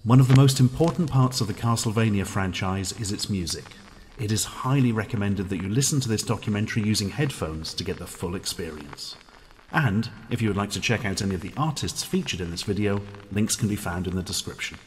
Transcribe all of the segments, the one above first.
One of the most important parts of the Castlevania franchise is its music. It is highly recommended that you listen to this documentary using headphones to get the full experience. And, if you would like to check out any of the artists featured in this video, links can be found in the description.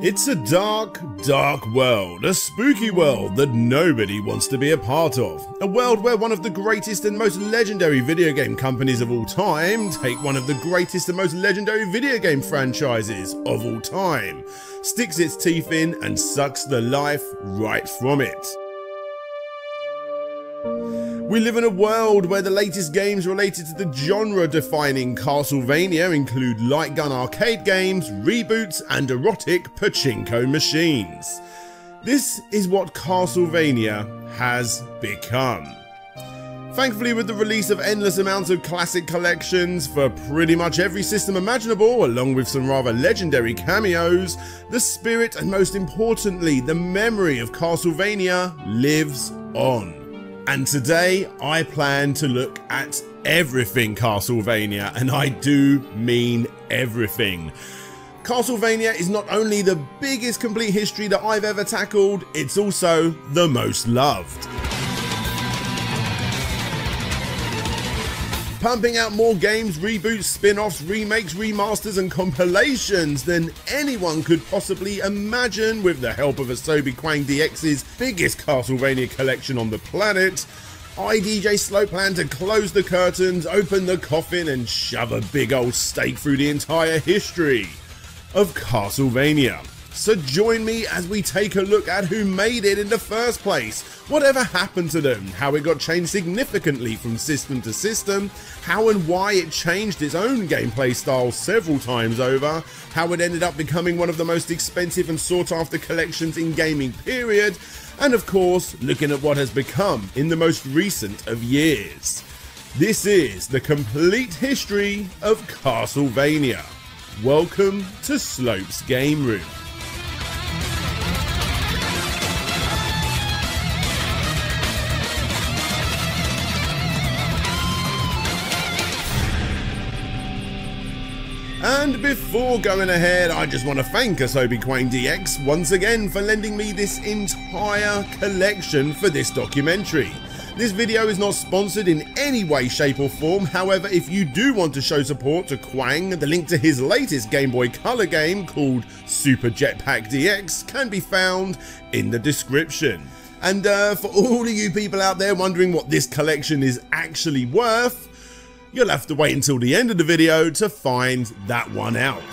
It's a dark, dark world, a spooky world that nobody wants to be a part of. A world where one of the greatest and most legendary video game companies of all time take one of the greatest and most legendary video game franchises of all time, sticks its teeth in and sucks the life right from it. We live in a world where the latest games related to the genre-defining Castlevania include light gun arcade games, reboots, and erotic pachinko machines. This is what Castlevania has become. Thankfully, with the release of endless amounts of classic collections for pretty much every system imaginable, along with some rather legendary cameos, the spirit and most importantly, the memory of Castlevania lives on. And today I plan to look at everything Castlevania, and I do mean everything. Castlevania is not only the biggest complete history that I've ever tackled, it's also the most loved. Pumping out more games, reboots, spin-offs, remakes, remasters and compilations than anyone could possibly imagine with the help of Asobi Kwang DX's biggest Castlevania collection on the planet. IDJ Slow plan to close the curtains, open the coffin and shove a big old stake through the entire history of Castlevania. So join me as we take a look at who made it in the first place, whatever happened to them, how it got changed significantly from system to system, how and why it changed its own gameplay style several times over, how it ended up becoming one of the most expensive and sought after collections in gaming period, and of course looking at what has become in the most recent of years. This is the complete history of Castlevania. Welcome to Slope's Game Room. And before going ahead, I just want to thank Asobi Kwang DX once again for lending me this entire collection for this documentary. This video is not sponsored in any way, shape or form. However, if you do want to show support to Kwang, the link to his latest Game Boy Color game called Super Jetpack DX can be found in the description. And for all of you people out there wondering what this collection is actually worth, you'll have to wait until the end of the video to find that one out.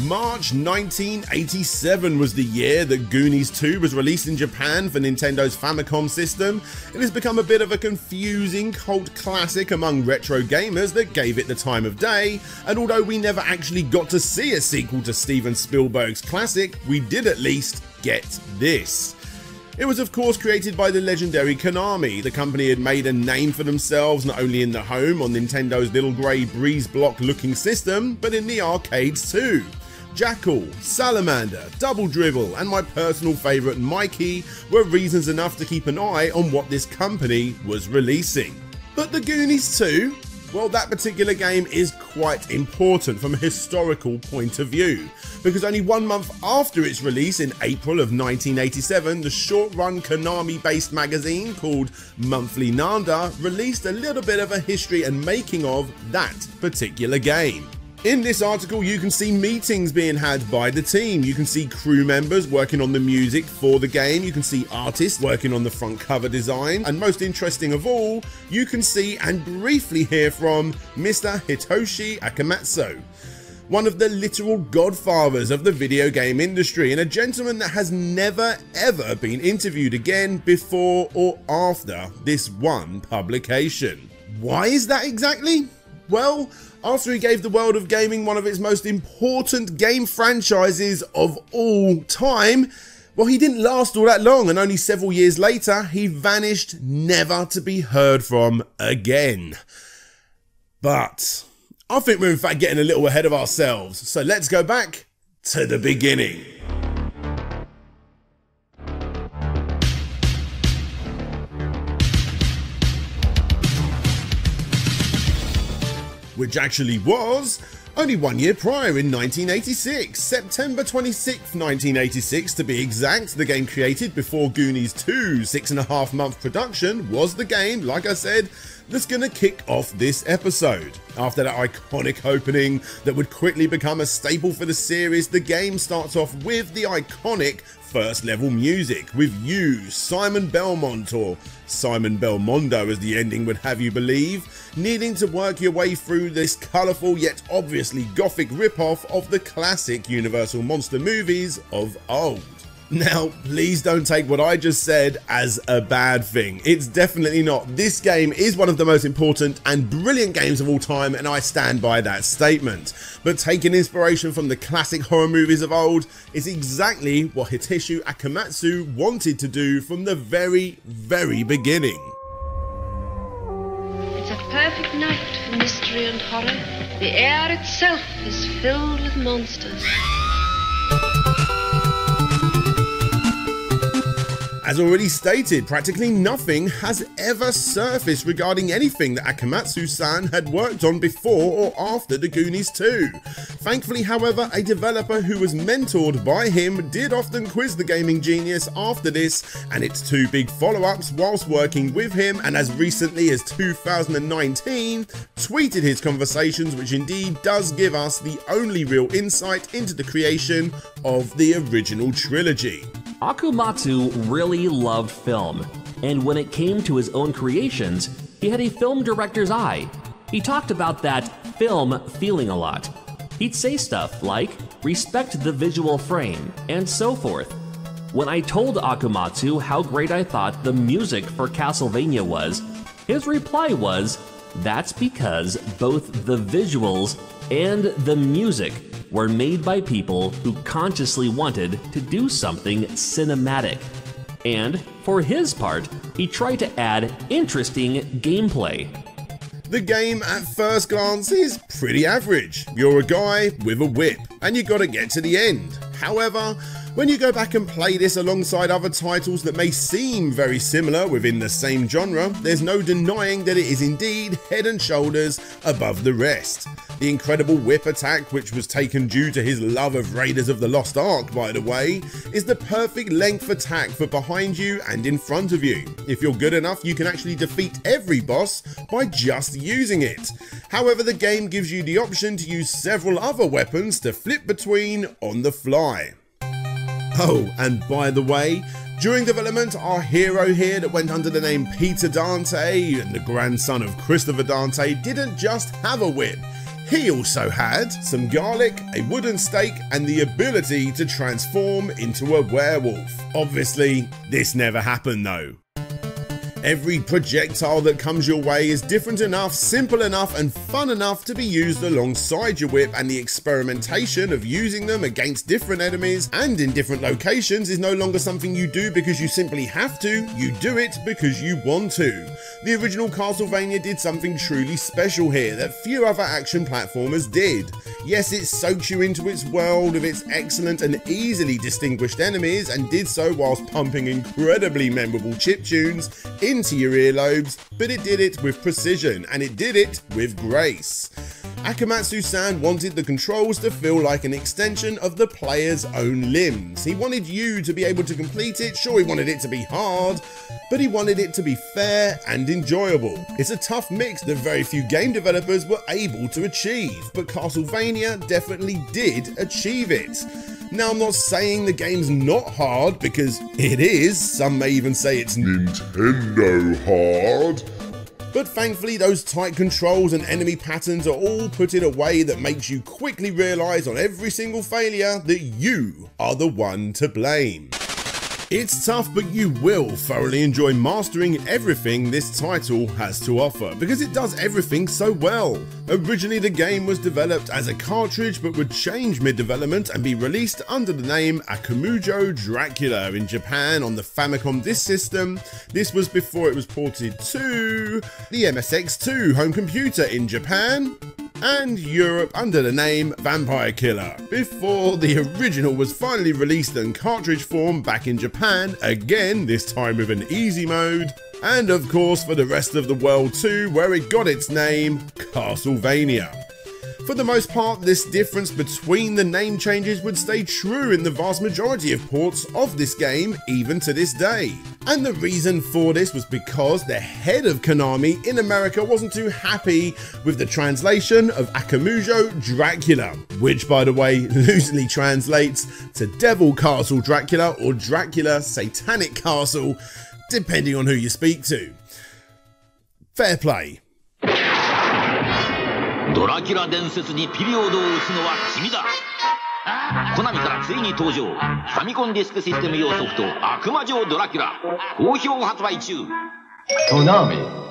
March 1987 was the year that Goonies 2 was released in Japan for Nintendo's Famicom system. It has become a bit of a confusing cult classic among retro gamers that gave it the time of day, and although we never actually got to see a sequel to Steven Spielberg's classic, we did at least get this. It was of course created by the legendary Konami. The company had made a name for themselves not only in the home on Nintendo's little grey breeze block looking system, but in the arcades too. Jackal, Salamander, Double Dribble and my personal favourite Mikey were reasons enough to keep an eye on what this company was releasing. But the Goonies 2? Well, that particular game is quite important from a historical point of view, because only 1 month after its release in April of 1987, the short-run Konami-based magazine called Monthly Nanda released a little bit of a history and making of that particular game. In this article, you can see meetings being had by the team. You can see crew members working on the music for the game. You can see artists working on the front cover design. And most interesting of all, you can see and briefly hear from Mr. Hitoshi Akumajō, one of the literal godfathers of the video game industry, and a gentleman that has never ever been interviewed again before or after this one publication. Why is that exactly? Well, after he gave the world of gaming one of its most important game franchises of all time, well, he didn't last all that long, and only several years later, he vanished, never to be heard from again. But I think we're in fact getting a little ahead of ourselves, so let's go back to the beginning. Which actually was only 1 year prior in 1986, September 26th, 1986 to be exact. The game created before Goonies 2's 6.5-month production was the game, like I said, that's going to kick off this episode. After that iconic opening that would quickly become a staple for the series, the game starts off with the iconic first level music with you, Simon Belmont, or Simon Belmondo as the ending would have you believe, needing to work your way through this colourful yet obviously gothic ripoff of the classic Universal monster movies of old. Now, please don't take what I just said as a bad thing. It's definitely not. This game is one of the most important and brilliant games of all time, and I stand by that statement. But taking inspiration from the classic horror movies of old is exactly what Hitoshi Akumajō wanted to do from the very, very beginning. It's a perfect night for mystery and horror. The air itself is filled with monsters. As already stated, practically nothing has ever surfaced regarding anything that Akumajō-san had worked on before or after the Goonies 2. Thankfully, however, a developer who was mentored by him did often quiz the gaming genius after this and its two big follow-ups whilst working with him, and as recently as 2019, tweeted his conversations, which indeed does give us the only real insight into the creation of the original trilogy. Akumajō really loved film, and when it came to his own creations, he had a film director's eye. He talked about that film feeling a lot. He'd say stuff like, respect the visual frame, and so forth. When I told Akumajō how great I thought the music for Castlevania was, his reply was, that's because both the visuals and the music were made by people who consciously wanted to do something cinematic. And, for his part, he tried to add interesting gameplay. The game at first glance is pretty average. You're a guy with a whip, and you gotta get to the end. However, when you go back and play this alongside other titles that may seem very similar within the same genre, there's no denying that it is indeed head and shoulders above the rest. The incredible whip attack, which was taken due to his love of Raiders of the Lost Ark by the way, is the perfect length attack for behind you and in front of you. If you're good enough, you can actually defeat every boss by just using it. However, the game gives you the option to use several other weapons to flip between on the fly. Oh, and by the way, during development, our hero here that went under the name Peter Dante and the grandson of Christopher Dante didn't just have a whip. He also had some garlic, a wooden stake, and the ability to transform into a werewolf. Obviously, this never happened though. Every projectile that comes your way is different enough, simple enough, and fun enough to be used alongside your whip, and the experimentation of using them against different enemies and in different locations is no longer something you do because you simply have to, you do it because you want to. The original Castlevania did something truly special here that few other action platformers did. Yes, it soaks you into its world with its excellent and easily distinguished enemies, and did so whilst pumping incredibly memorable chiptunes into your earlobes, but it did it with precision, and it did it with grace. Akamatsu-san wanted the controls to feel like an extension of the player's own limbs. He wanted you to be able to complete it. Sure, he wanted it to be hard, but he wanted it to be fair and enjoyable. It's a tough mix that very few game developers were able to achieve, but Castlevania definitely did achieve it. Now, I'm not saying the game's not hard, because it is. Some may even say it's Nintendo hard. But thankfully, those tight controls and enemy patterns are all put in a way that makes you quickly realise on every single failure that you are the one to blame. It's tough, but you will thoroughly enjoy mastering everything this title has to offer, because it does everything so well. Originally, the game was developed as a cartridge, but would change mid-development and be released under the name Akumajō Dracula in Japan on the Famicom Disk System. This was before it was ported to the MSX2 home computer in Japan and Europe under the name Vampire Killer, before the original was finally released in cartridge form back in Japan, again this time with an easy mode, and of course for the rest of the world too, where it got its name, Castlevania. For the most part, this difference between the name changes would stay true in the vast majority of ports of this game, even to this day. And the reason for this was because the head of Konami in America wasn't too happy with the translation of Akumajō Dracula, which by the way loosely translates to Devil Castle Dracula or Dracula Satanic Castle, depending on who you speak to. Fair play. ドラキュラ伝説にピリオドを打つのは君だ。コナミからついに登場、ファミコンディスクシステム用ソフト悪魔城ドラキュラ好評発売中。Konami.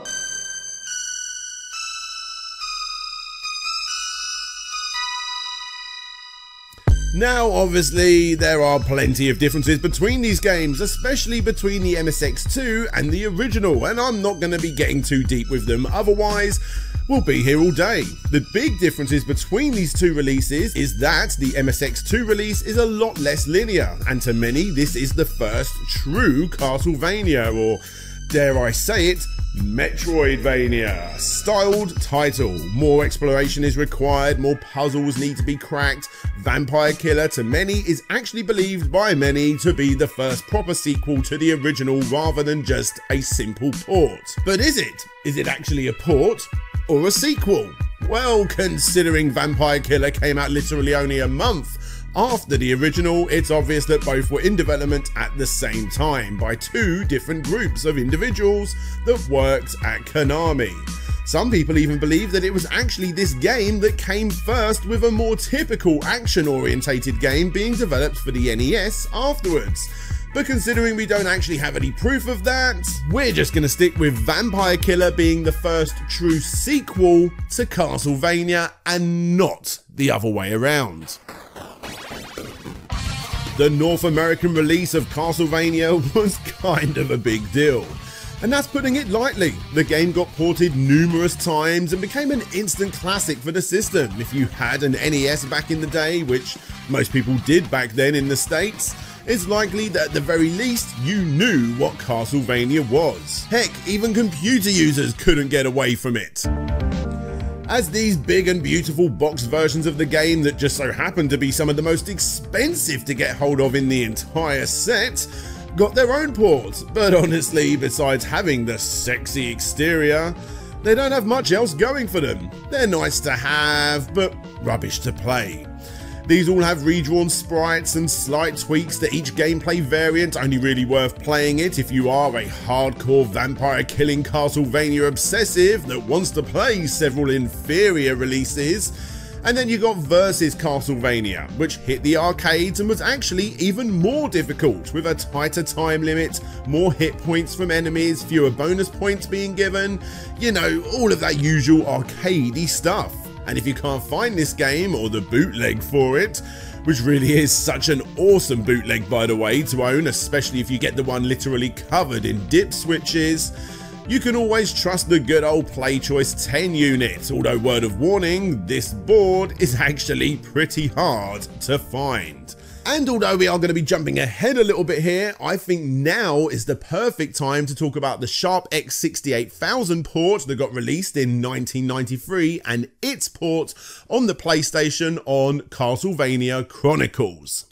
Now, obviously, there are plenty of differences between these games, especially between the MSX2 and the original, and I'm not going to be getting too deep with them, otherwise we'll be here all day. The big differences between these two releases is that the MSX2 release is a lot less linear, and to many this is the first true Castlevania, or dare I say it, Metroidvania styled title. More exploration is required, more puzzles need to be cracked. Vampire Killer to many is actually believed by many to be the first proper sequel to the original rather than just a simple port. But is it? Is it actually a port or a sequel? Well, considering Vampire Killer came out literally only a month after the original, it's obvious that both were in development at the same time by two different groups of individuals that worked at Konami. Some people even believe that it was actually this game that came first, with a more typical action-orientated game being developed for the NES afterwards. But considering we don't actually have any proof of that, we're just going to stick with Vampire Killer being the first true sequel to Castlevania and not the other way around. The North American release of Castlevania was kind of a big deal, and that's putting it lightly. The game got ported numerous times and became an instant classic for the system. If you had an NES back in the day, which most people did back then in the States, it's likely that at the very least you knew what Castlevania was. Heck, even computer users couldn't get away from it, as these big and beautiful box versions of the game that just so happened to be some of the most expensive to get hold of in the entire set got their own port. But honestly, besides having the sexy exterior, they don't have much else going for them. They're nice to have, but rubbish to play. These all have redrawn sprites and slight tweaks to each gameplay variant, only really worth playing it if you are a hardcore vampire killing Castlevania obsessive that wants to play several inferior releases. And then you got Versus Castlevania, which hit the arcades and was actually even more difficult, with a tighter time limit, more hit points from enemies, fewer bonus points being given, you know, all of that usual arcadey stuff. And if you can't find this game, or the bootleg for it, which really is such an awesome bootleg by the way to own, especially if you get the one literally covered in dip switches, you can always trust the good old Playchoice 10 unit, although word of warning, this board is actually pretty hard to find. And although we are going to be jumping ahead a little bit here, I think now is the perfect time to talk about the Sharp X68000 port that got released in 1993 and its port on the PlayStation on Castlevania Chronicles.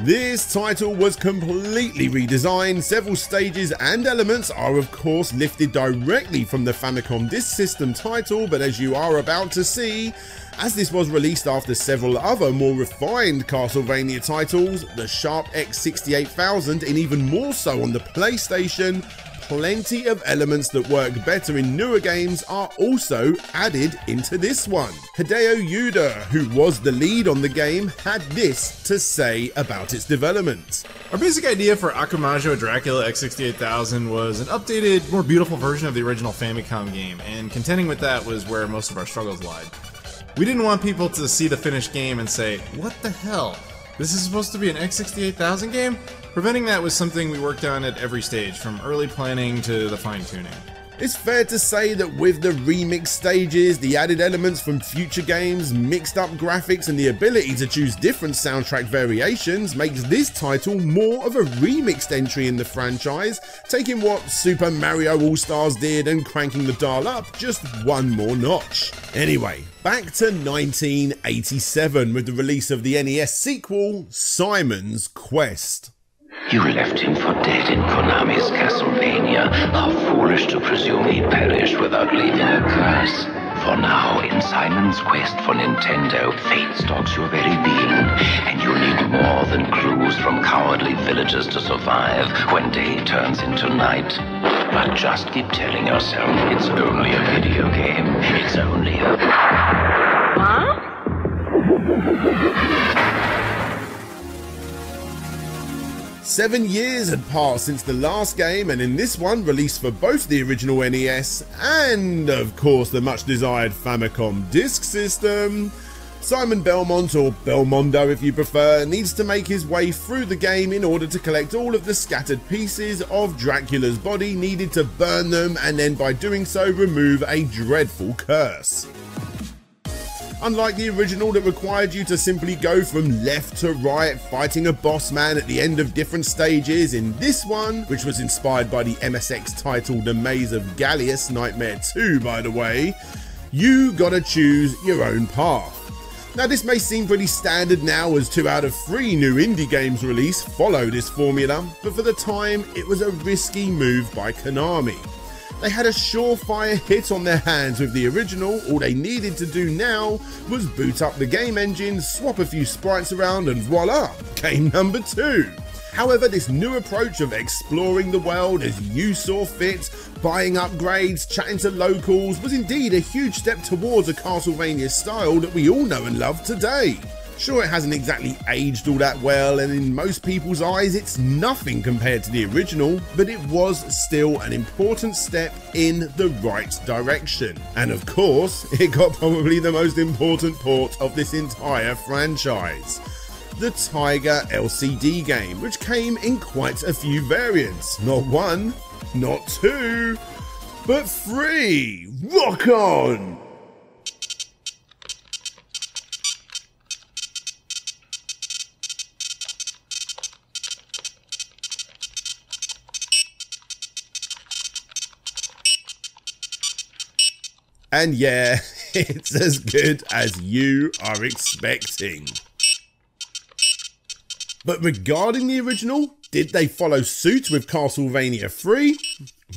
This title was completely redesigned. Several stages and elements are of course lifted directly from the Famicom Disk System title, but as you are about to see, as this was released after several other more refined Castlevania titles, the Sharp X68000 and even more so on the PlayStation, plenty of elements that work better in newer games are also added into this one. Hideo Yuda, who was the lead on the game, had this to say about its development. Our basic idea for Akumajō Dracula X68000 was an updated, more beautiful version of the original Famicom game, and contending with that was where most of our struggles lied. We didn't want people to see the finished game and say, "What the hell? This is supposed to be an X68000 game?" Preventing that was something we worked on at every stage, from early planning to the fine-tuning. It's fair to say that with the remix stages, the added elements from future games, mixed up graphics and the ability to choose different soundtrack variations makes this title more of a remixed entry in the franchise, taking what Super Mario All-Stars did and cranking the dial up just one more notch. Anyway, back to 1987 with the release of the NES sequel, Simon's Quest. You left him for dead in Konami's Castlevania. How foolish to presume he'd perish without leaving a curse. For now, in Simon's Quest for Nintendo, fate stalks your very being, and you'll need more than clues from cowardly villagers to survive when day turns into night. But just keep telling yourself it's only a video game. It's only a... Huh? 7 years had passed since the last game, and in this one, released for both the original NES and, of course, the much desired Famicom Disk System, Simon Belmont, or Belmondo if you prefer, needs to make his way through the game in order to collect all of the scattered pieces of Dracula's body needed to burn them, and then by doing so remove a dreadful curse. Unlike the original that required you to simply go from left to right fighting a boss man at the end of different stages, in this one, which was inspired by the MSX title The Maze of Gallius Nightmare 2 by the way, you gotta choose your own path. Now this may seem pretty standard now as 2 out of 3 new indie games released follow this formula, but for the time it was a risky move by Konami. They had a surefire hit on their hands with the original. All they needed to do now was boot up the game engine, swap a few sprites around, and voila, game number 2. However, this new approach of exploring the world as you saw fit, buying upgrades, chatting to locals, was indeed a huge step towards a Castlevania style that we all know and love today. Sure, it hasn't exactly aged all that well, and in most people's eyes it's nothing compared to the original, but it was still an important step in the right direction. And of course, it got probably the most important port of this entire franchise. The Tiger LCD game, which came in quite a few variants. Not 1, not 2, but 3! Rock on! And yeah, it's as good as you are expecting. But regarding the original, did they follow suit with Castlevania 3?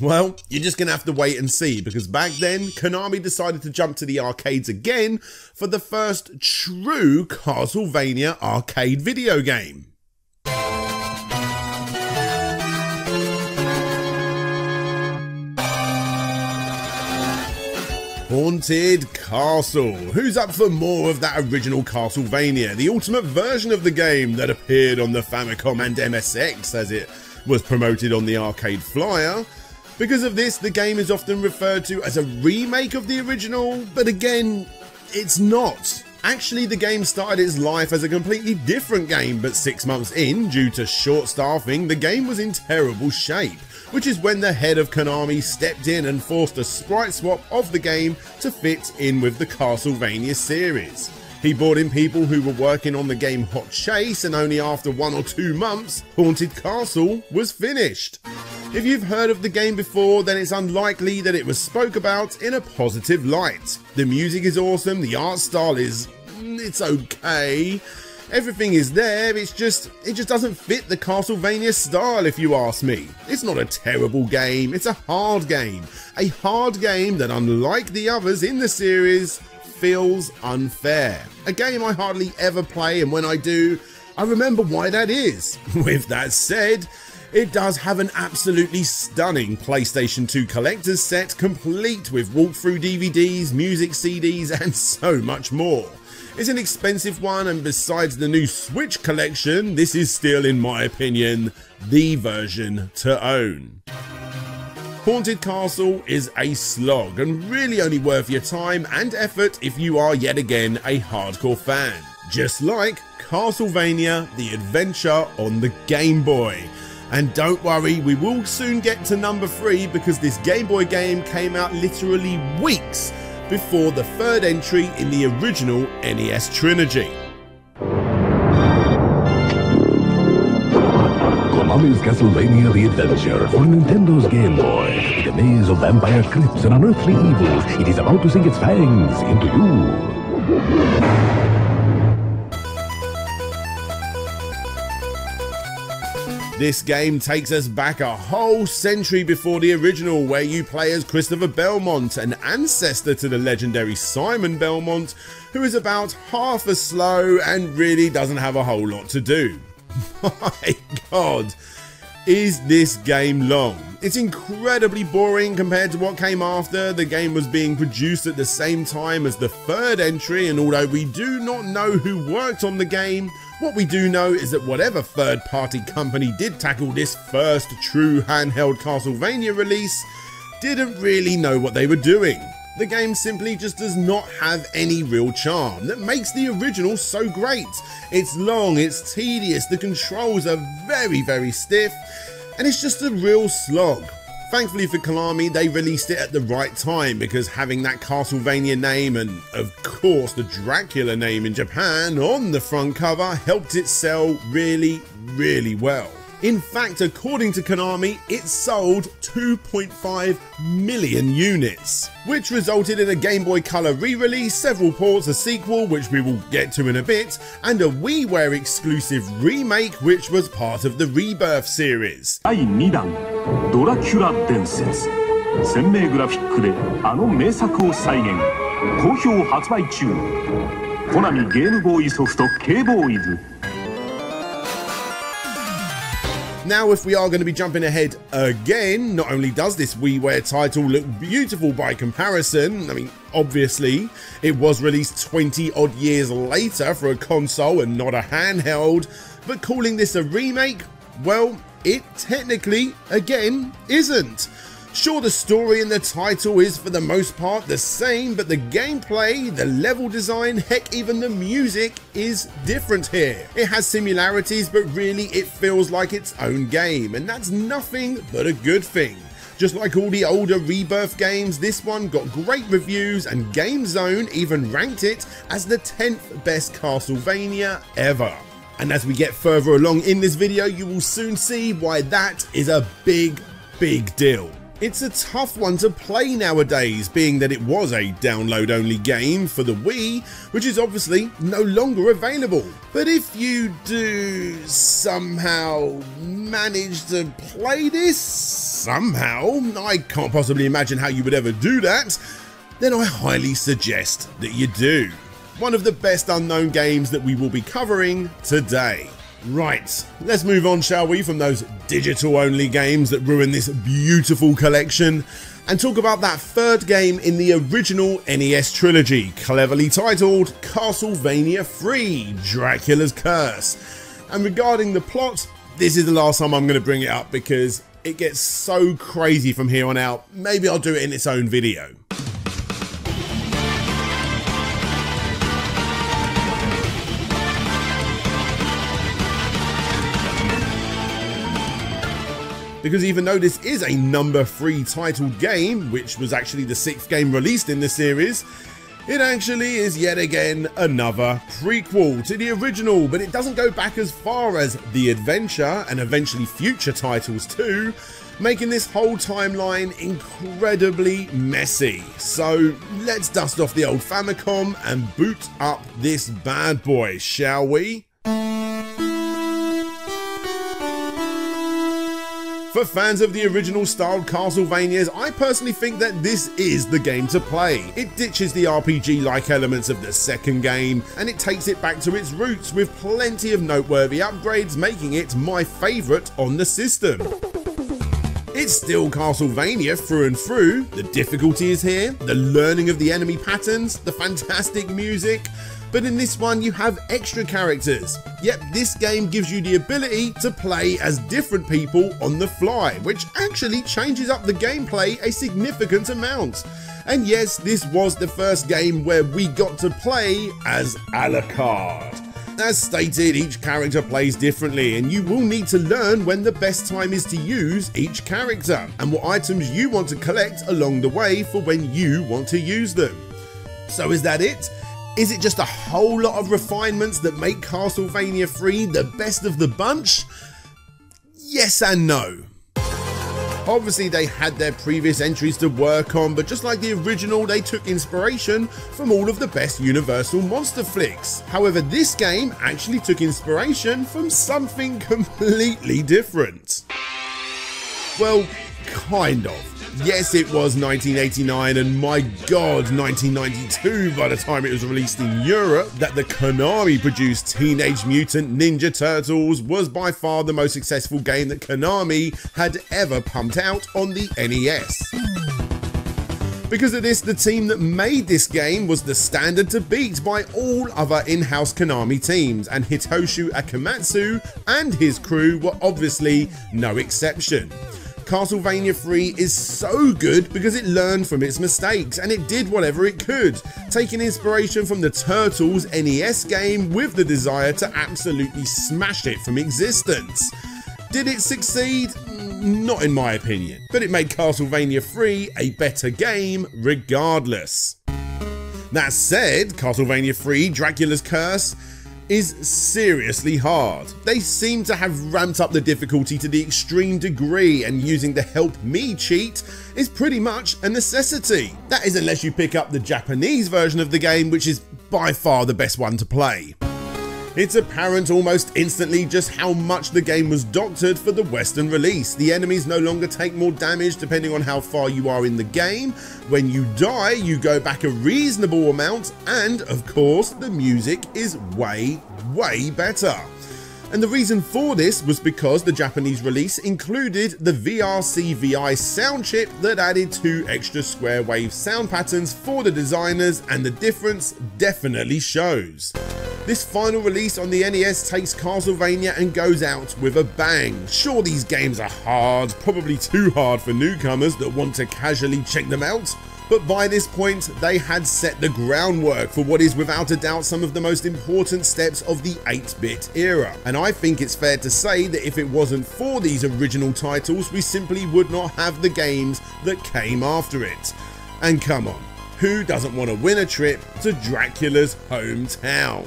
Well, you're just going to have to wait and see, because back then, Konami decided to jump to the arcades again for the first true Castlevania arcade video game. Haunted Castle. Who's up for more of that original Castlevania, the ultimate version of the game that appeared on the Famicom and MSX as it was promoted on the arcade flyer? Because of this, the game is often referred to as a remake of the original, but again, it's not. Actually, the game started its life as a completely different game, but 6 months in, due to short staffing, the game was in terrible shape, which is when the head of Konami stepped in and forced a sprite swap of the game to fit in with the Castlevania series. He brought in people who were working on the game Hot Chase, and only after 1 or 2 months, Haunted Castle was finished. If you've heard of the game before, then it's unlikely that it was spoke about in a positive light. The music is awesome, the art style it's okay. Everything is there, it just doesn't fit the Castlevania style if you ask me. It's not a terrible game, it's a hard game. A hard game that, unlike the others in the series, feels unfair. A game I hardly ever play, and when I do, I remember why that is. With that said, it does have an absolutely stunning PlayStation 2 collector's set, complete with walkthrough DVDs, music CDs, and so much more. It's an expensive one, and besides the new Switch collection, this is still, in my opinion, the version to own. Haunted Castle is a slog, and really only worth your time and effort if you are yet again a hardcore fan. Just like Castlevania The Adventure on the Game Boy. And don't worry, we will soon get to number 3, because this Game Boy game came out literally weeks before the 3rd entry in the original NES trilogy. Konami's Castlevania The Adventure for Nintendo's Game Boy. In a maze of vampire crypts and unearthly evils, it is about to sink its fangs into you. This game takes us back a whole century before the original, where you play as Christopher Belmont, an ancestor to the legendary Simon Belmont, who is about half as slow and really doesn't have a whole lot to do. My god, is this game long? It's incredibly boring compared to what came after. The game was being produced at the same time as the 3rd entry, and although we do not know who worked on the game, what we do know is that whatever third-party company did tackle this first true handheld Castlevania release didn't really know what they were doing. The game simply just does not have any real charm that makes the original so great. It's long, it's tedious, the controls are very stiff, and it's just a real slog. Thankfully for Konami, they released it at the right time, because having that Castlevania name and, of course, the Dracula name in Japan on the front cover helped it sell really well. In fact, according to Konami, it sold 2.5 million units, which resulted in a Game Boy Color re-release, several ports, a sequel, which we will get to in a bit, and a WiiWare exclusive remake, which was part of the Rebirth series. 第2弾ドラキュラ伝説鮮明グラフィックであの名作を再現好評発売中コナミゲームボーイソフト K-Boys. Now, if we are going to be jumping ahead again, not only does this WiiWare title look beautiful by comparison, I mean, obviously, it was released 20 odd years later for a console and not a handheld, but calling this a remake, well, it technically, again, isn't. Sure, the story and the title is for the most part the same, but the gameplay, the level design, heck, even the music is different here. It has similarities, but really it feels like its own game, and that's nothing but a good thing. Just like all the older Rebirth games, this one got great reviews, and GameZone even ranked it as the 10th best Castlevania ever. And as we get further along in this video, you will soon see why that is a big deal. It's a tough one to play nowadays, being that it was a download-only game for the Wii, which is obviously no longer available. But if you do somehow manage to play this, somehow, I can't possibly imagine how you would ever do that, then I highly suggest that you do. One of the best unknown games that we will be covering today. Right, let's move on, shall we, from those digital-only games that ruin this beautiful collection, and talk about that 3rd game in the original NES trilogy, cleverly titled Castlevania III: Dracula's Curse. And regarding the plot, this is the last time I'm going to bring it up because it gets so crazy from here on out. Maybe I'll do it in its own video. because even though this is a number 3 titled game, which was actually the 6th game released in the series, it actually is yet again another prequel to the original, but it doesn't go back as far as The Adventure and eventually future titles too, making this whole timeline incredibly messy. So let's dust off the old Famicom and boot up this bad boy, shall we? For fans of the original styled Castlevanias, I personally think that this is the game to play. It ditches the RPG-like elements of the second game, and it takes it back to its roots with plenty of noteworthy upgrades, making it my favourite on the system. It's still Castlevania through and through. The difficulty is here, the learning of the enemy patterns, the fantastic music, but in this one you have extra characters. Yep, this game gives you the ability to play as different people on the fly, which actually changes up the gameplay a significant amount. And yes, this was the first game where we got to play as a la carte. As stated, each character plays differently, and you will need to learn when the best time is to use each character, and what items you want to collect along the way for when you want to use them. So is that it? Is it just a whole lot of refinements that make Castlevania 3 the best of the bunch? Yes and no. Obviously they had their previous entries to work on, but just like the original, they took inspiration from all of the best Universal monster flicks. However, this game actually took inspiration from something completely different. Well, kind of. Yes, it was 1989 and my god, 1992 by the time it was released in Europe, that the Konami produced Teenage Mutant Ninja Turtles was by far the most successful game that Konami had ever pumped out on the NES. Because of this, the team that made this game was the standard to beat by all other in-house Konami teams, and Hitoshi Akamatsu and his crew were obviously no exception. Castlevania 3 is so good because it learned from its mistakes and it did whatever it could, taking inspiration from the Turtles NES game with the desire to absolutely smash it from existence. Did it succeed? Not in my opinion, but it made Castlevania 3 a better game regardless. That said, Castlevania 3 Dracula's Curse is seriously hard. They seem to have ramped up the difficulty to the extreme degree, and using the Help Me cheat is pretty much a necessity. That is unless you pick up the Japanese version of the game, which is by far the best one to play. It's apparent almost instantly just how much the game was doctored for the Western release. The enemies no longer take more damage depending on how far you are in the game. When you die, you go back a reasonable amount, and of course, the music is way better. And the reason for this was because the Japanese release included the VRC-VI sound chip that added 2 extra square wave sound patterns for the designers, and the difference definitely shows. This final release on the NES takes Castlevania and goes out with a bang. Sure, these games are hard, probably too hard for newcomers that want to casually check them out, but by this point they had set the groundwork for what is without a doubt some of the most important steps of the 8-bit era. And I think it's fair to say that if it wasn't for these original titles, we simply would not have the games that came after it. And come on, who doesn't want to win a trip to Dracula's hometown?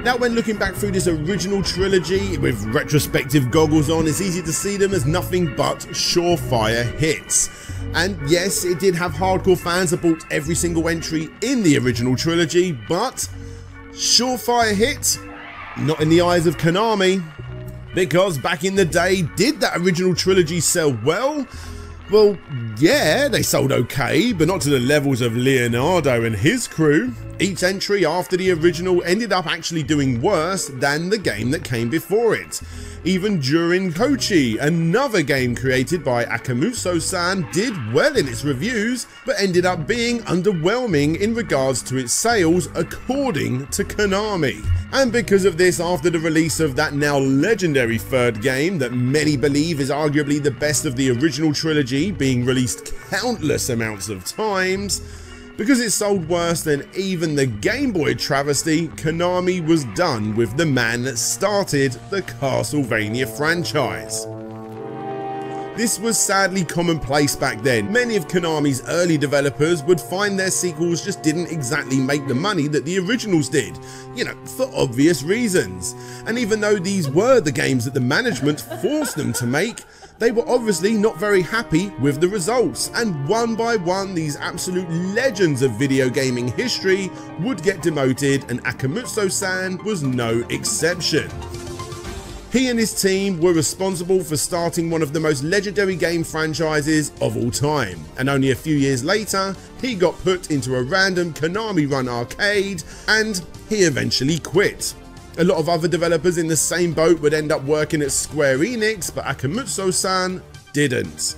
Now, when looking back through this original trilogy with retrospective goggles on, it's easy to see them as nothing but surefire hits. And yes, it did have hardcore fans that bought every single entry in the original trilogy, but surefire hit? Not in the eyes of Konami. Because back in the day, did that original trilogy sell well? Well, yeah, they sold okay, but not to the levels of Leonardo and his crew. Each entry after the original ended up actually doing worse than the game that came before it. Even Jurin Kochi, another game created by Akumajō-san, did well in its reviews, but ended up being underwhelming in regards to its sales according to Konami. And because of this, after the release of that now legendary third game that many believe is arguably the best of the original trilogy, being released countless amounts of times, Because it sold worse than even the Game Boy travesty, Konami was done with the man that started the Castlevania franchise. This was sadly commonplace back then. Many of Konami's early developers would find their sequels just didn't exactly make the money that the originals did, you know, for obvious reasons. And even though these were the games that the management forced them to make, they were obviously not very happy with the results, and one by one these absolute legends of video gaming history would get demoted, and Akumajō-san was no exception. He and his team were responsible for starting one of the most legendary game franchises of all time, and only a few years later he got put into a random Konami run arcade and he eventually quit. A lot of other developers in the same boat would end up working at Square Enix, but Akumajō-san didn't.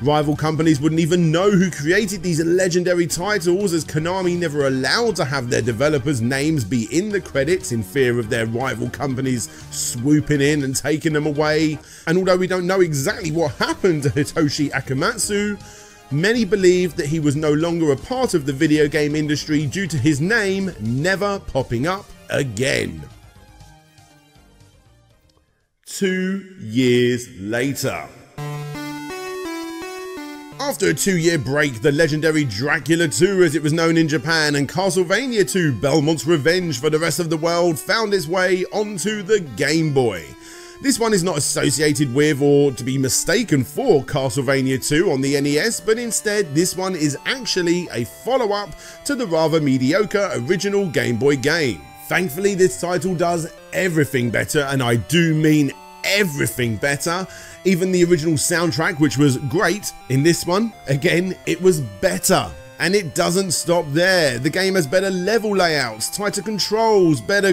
Rival companies wouldn't even know who created these legendary titles, as Konami never allowed to have their developers' names be in the credits in fear of their rival companies swooping in and taking them away. And although we don't know exactly what happened to Hitoshi Akamatsu, many believe that he was no longer a part of the video game industry due to his name never popping up again. 2 years later. After a 2-year break, the legendary Dracula 2, as it was known in Japan, and Castlevania 2 Belmont's Revenge for the rest of the world found its way onto the Game Boy. This one is not associated with or to be mistaken for Castlevania 2 on the NES, but instead this one is actually a follow-up to the rather mediocre original Game Boy game. Thankfully, this title does everything better, and I do mean everything better. Even the original soundtrack, which was great, in this one, again, it was better. And it doesn't stop there. The game has better level layouts, tighter controls, better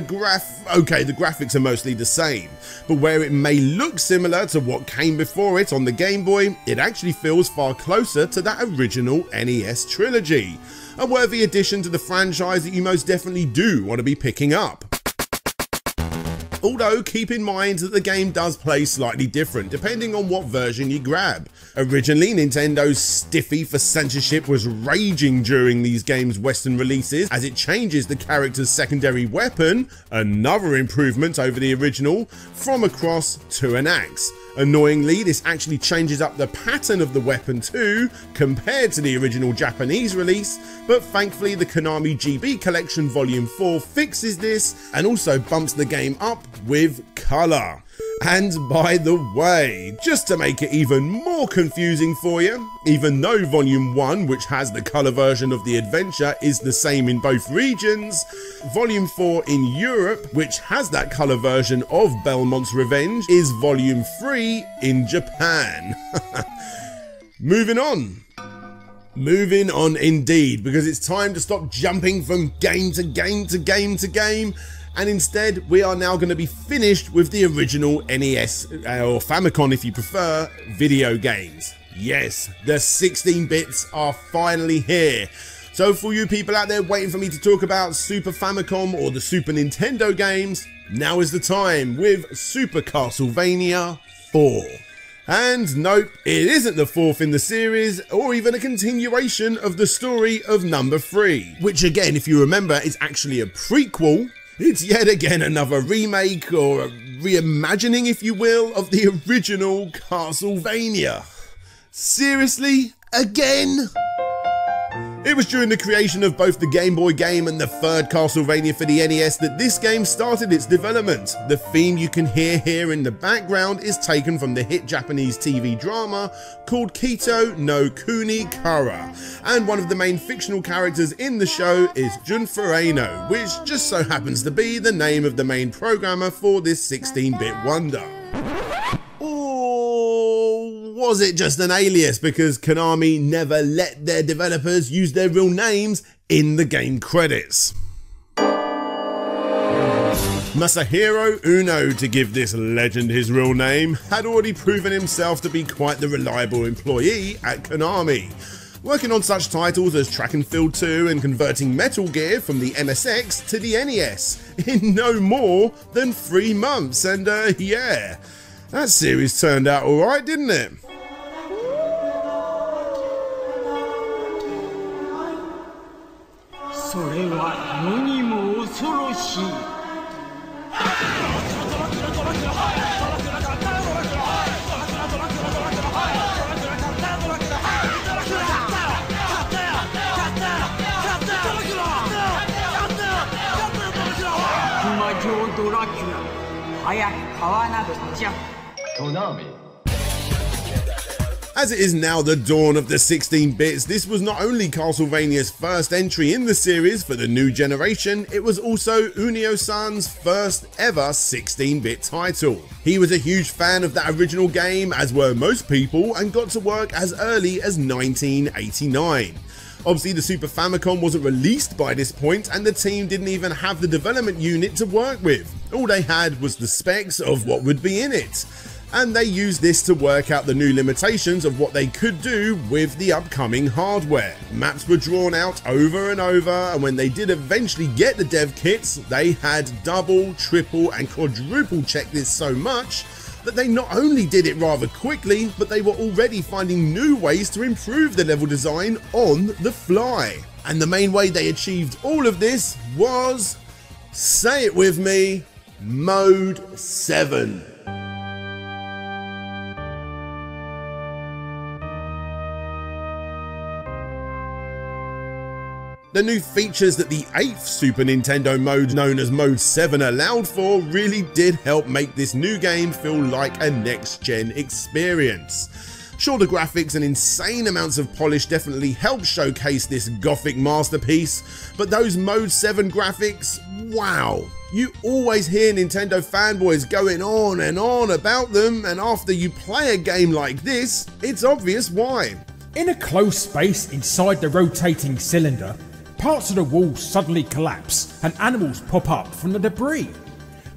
okay, the graphics are mostly the same, but where it may look similar to what came before it on the Game Boy, it actually feels far closer to that original NES trilogy. A worthy addition to the franchise that you most definitely do want to be picking up. Although keep in mind that the game does play slightly different depending on what version you grab. Originally, Nintendo's stiffy for censorship was raging during these games' Western releases, as it changes the character's secondary weapon, another improvement over the original, from a cross to an axe. Annoyingly, this actually changes up the pattern of the weapon too, compared to the original Japanese release, but thankfully the Konami GB Collection Volume 4 fixes this and also bumps the game up with colour. And by the way, just to make it even more confusing for you, even though Volume 1, which has the colour version of the adventure, is the same in both regions, Volume 4 in Europe, which has that colour version of Belmont's Revenge, is Volume 3 in Japan. Moving on. Moving on indeed, because it's time to stop jumping from game to game to game to game, and instead we are now going to be finished with the original NES, or Famicom if you prefer, video games. Yes, the 16 bits are finally here. So for you people out there waiting for me to talk about Super Famicom or the Super Nintendo games, now is the time with Super Castlevania IV. And nope, it isn't the fourth in the series, or even a continuation of the story of number 3, which again, if you remember, is actually a prequel. It's yet again another remake, or a reimagining, if you will, of the original Castlevania. Seriously? Again? It was during the creation of both the Game Boy game and the third Castlevania for the NES that this game started its development. The theme you can hear here in the background is taken from the hit Japanese TV drama called Kito no Kuni Kara, and one of the main fictional characters in the show is Jun Fureno, which just so happens to be the name of the main programmer for this 16-bit wonder. Was it just an alias because Konami never let their developers use their real names in the game credits? Masahiro Uno, to give this legend his real name, had already proven himself to be quite the reliable employee at Konami, working on such titles as Track and Field 2 and converting Metal Gear from the MSX to the NES in no more than 3 months, and yeah, that series turned out alright, didn't it? .それは世にも恐ろしい。Akumajō Dracula 早く買わなくちゃ。Konami. As it is now the dawn of the 16 bits, this was not only Castlevania's first entry in the series for the new generation, it was also Unio-san's first ever 16-bit title. He was a huge fan of that original game, as were most people, and got to work as early as 1989. Obviously the Super Famicom wasn't released by this point, and the team didn't even have the development unit to work with. All they had was the specs of what would be in it, and they used this to work out the new limitations of what they could do with the upcoming hardware. Maps were drawn out over and over, and when they did eventually get the dev kits, they had double, triple and quadruple checked this so much that they not only did it rather quickly, but they were already finding new ways to improve the level design on the fly. And the main way they achieved all of this was, say it with me, Mode 7. The new features that the 8th Super Nintendo mode, known as Mode 7, allowed for really did help make this new game feel like a next-gen experience. Sure, the graphics and insane amounts of polish definitely helped showcase this gothic masterpiece, but those Mode 7 graphics, wow! You always hear Nintendo fanboys going on and on about them, and after you play a game like this, it's obvious why. In a closed space inside the rotating cylinder, parts of the walls suddenly collapse and animals pop up from the debris.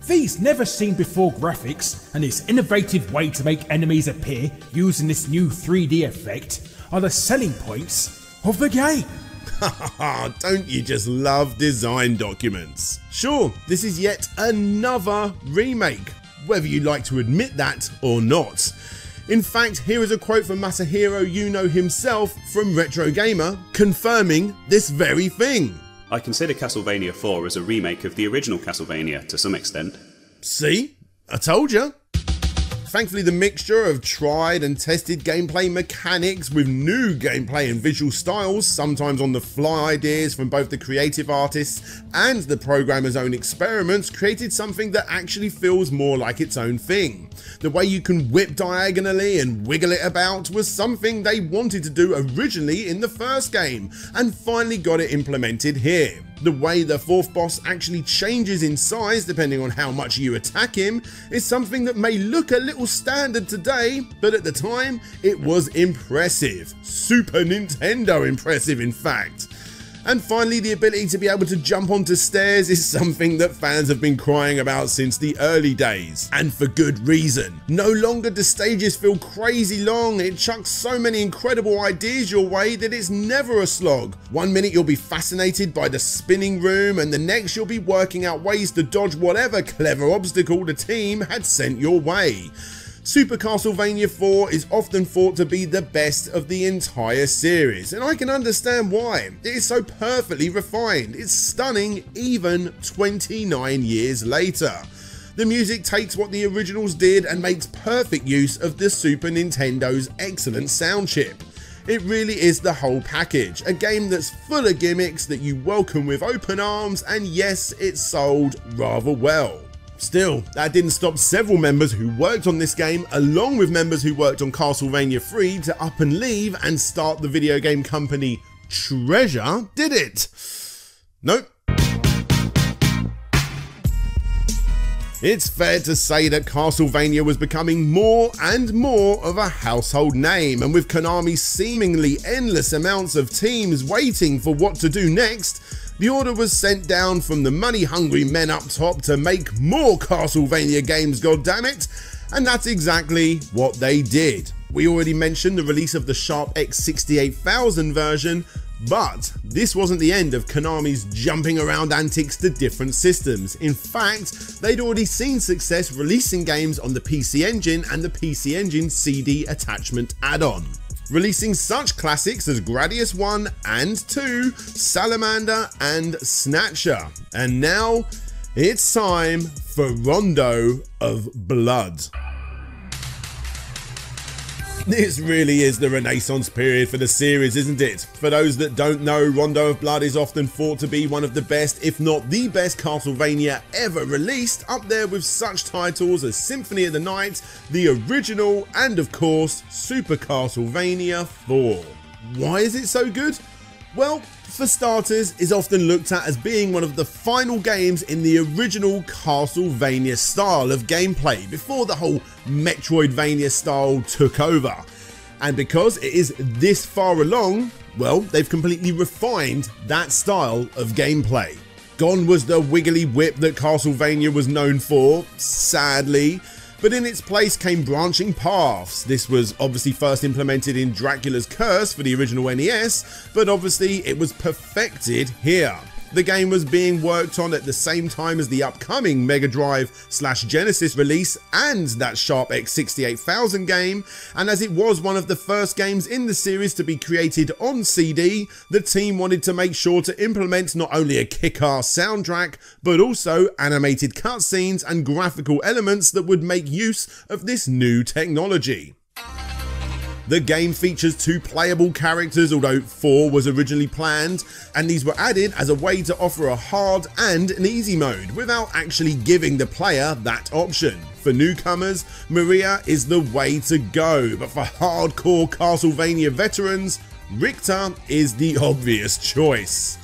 These never seen before graphics and this innovative way to make enemies appear using this new 3D effect are the selling points of the game. Don't you just love design documents? Sure, this is yet another remake, whether you like to admit that or not. In fact, here is a quote from Masahiro Yuno himself from Retro Gamer, confirming this very thing. I consider Castlevania IV as a remake of the original Castlevania to some extent. See? I told you. Thankfully, the mixture of tried and tested gameplay mechanics with new gameplay and visual styles, sometimes on the fly ideas from both the creative artists and the programmer's own experiments, created something that actually feels more like its own thing. The way you can whip diagonally and wiggle it about was something they wanted to do originally in the first game, and finally got it implemented here. The way the fourth boss actually changes in size depending on how much you attack him is something that may look a little standard today, but at the time it was impressive. Super Nintendo impressive, in fact. And finally, the ability to be able to jump onto stairs is something that fans have been crying about since the early days, and for good reason. No longer do stages feel crazy long, it chucks so many incredible ideas your way that it's never a slog. One minute you'll be fascinated by the spinning room, and the next you'll be working out ways to dodge whatever clever obstacle the team had sent your way. Super Castlevania IV is often thought to be the best of the entire series, and I can understand why. It is so perfectly refined, it's stunning even 29 years later. The music takes what the originals did and makes perfect use of the Super Nintendo's excellent sound chip. It really is the whole package, a game that's full of gimmicks that you welcome with open arms, and yes, it sold rather well. Still, that didn't stop several members who worked on this game, along with members who worked on Castlevania III, to up and leave and start the video game company Treasure, did it? Nope. It's fair to say that Castlevania was becoming more and more of a household name, and with Konami's seemingly endless amounts of teams waiting for what to do next, the order was sent down from the money-hungry men up top to make more Castlevania games, goddammit, and that's exactly what they did. We already mentioned the release of the Sharp X68000 version, but this wasn't the end of Konami's jumping around antics to different systems. In fact, they'd already seen success releasing games on the PC Engine and the PC Engine CD attachment add-on. releasing such classics as Gradius 1 and 2, Salamander and Snatcher. And now it's time for Rondo of Blood. This really is the Renaissance period for the series, isn't it? For those that don't know, Rondo of Blood is often thought to be one of the best, if not the best, Castlevania ever released, up there with such titles as Symphony of the Night, the original, and of course, Super Castlevania IV. Why is it so good? Well, for starters, it's often looked at as being one of the final games in the original Castlevania style of gameplay before the whole Metroidvania style took over. And because it is this far along, well, they've completely refined that style of gameplay. Gone was the wiggly whip that Castlevania was known for, sadly. But in its place came branching paths. This was obviously first implemented in Dracula's Curse for the original NES, but obviously it was perfected here. The game was being worked on at the same time as the upcoming Mega Drive/Genesis release and that Sharp X68000 game, and as it was one of the first games in the series to be created on CD, the team wanted to make sure to implement not only a kick-ass soundtrack, but also animated cutscenes and graphical elements that would make use of this new technology. The game features 2 playable characters, although 4 was originally planned, and these were added as a way to offer a hard and an easy mode without actually giving the player that option. For newcomers, Maria is the way to go, but for hardcore Castlevania veterans, Richter is the obvious choice.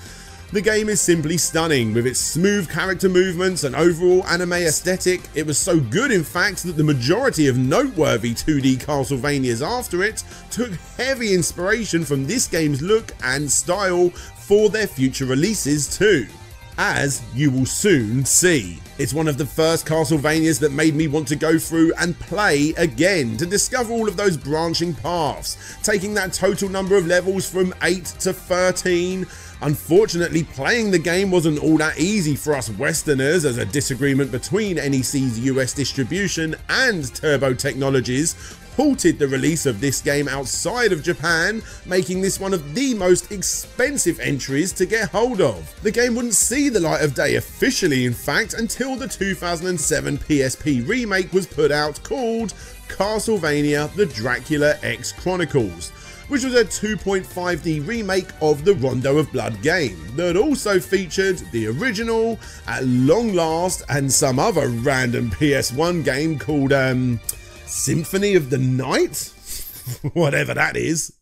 The game is simply stunning with its smooth character movements and overall anime aesthetic. It was so good in fact that the majority of noteworthy 2D Castlevanias after it took heavy inspiration from this game's look and style for their future releases too, as you will soon see. It's one of the first Castlevanias that made me want to go through and play again to discover all of those branching paths, taking that total number of levels from 8 to 13. Unfortunately, playing the game wasn't all that easy for us Westerners, as a disagreement between NEC's US distribution and Turbo Technologies halted the release of this game outside of Japan, making this one of the most expensive entries to get hold of. The game wouldn't see the light of day officially, in fact, until the 2007 PSP remake was put out called Castlevania The Dracula X Chronicles, which was a 2.5D remake of the Rondo of Blood game that also featured the original, At Long Last, and some other random PS1 game called Symphony of the Night? Whatever that is.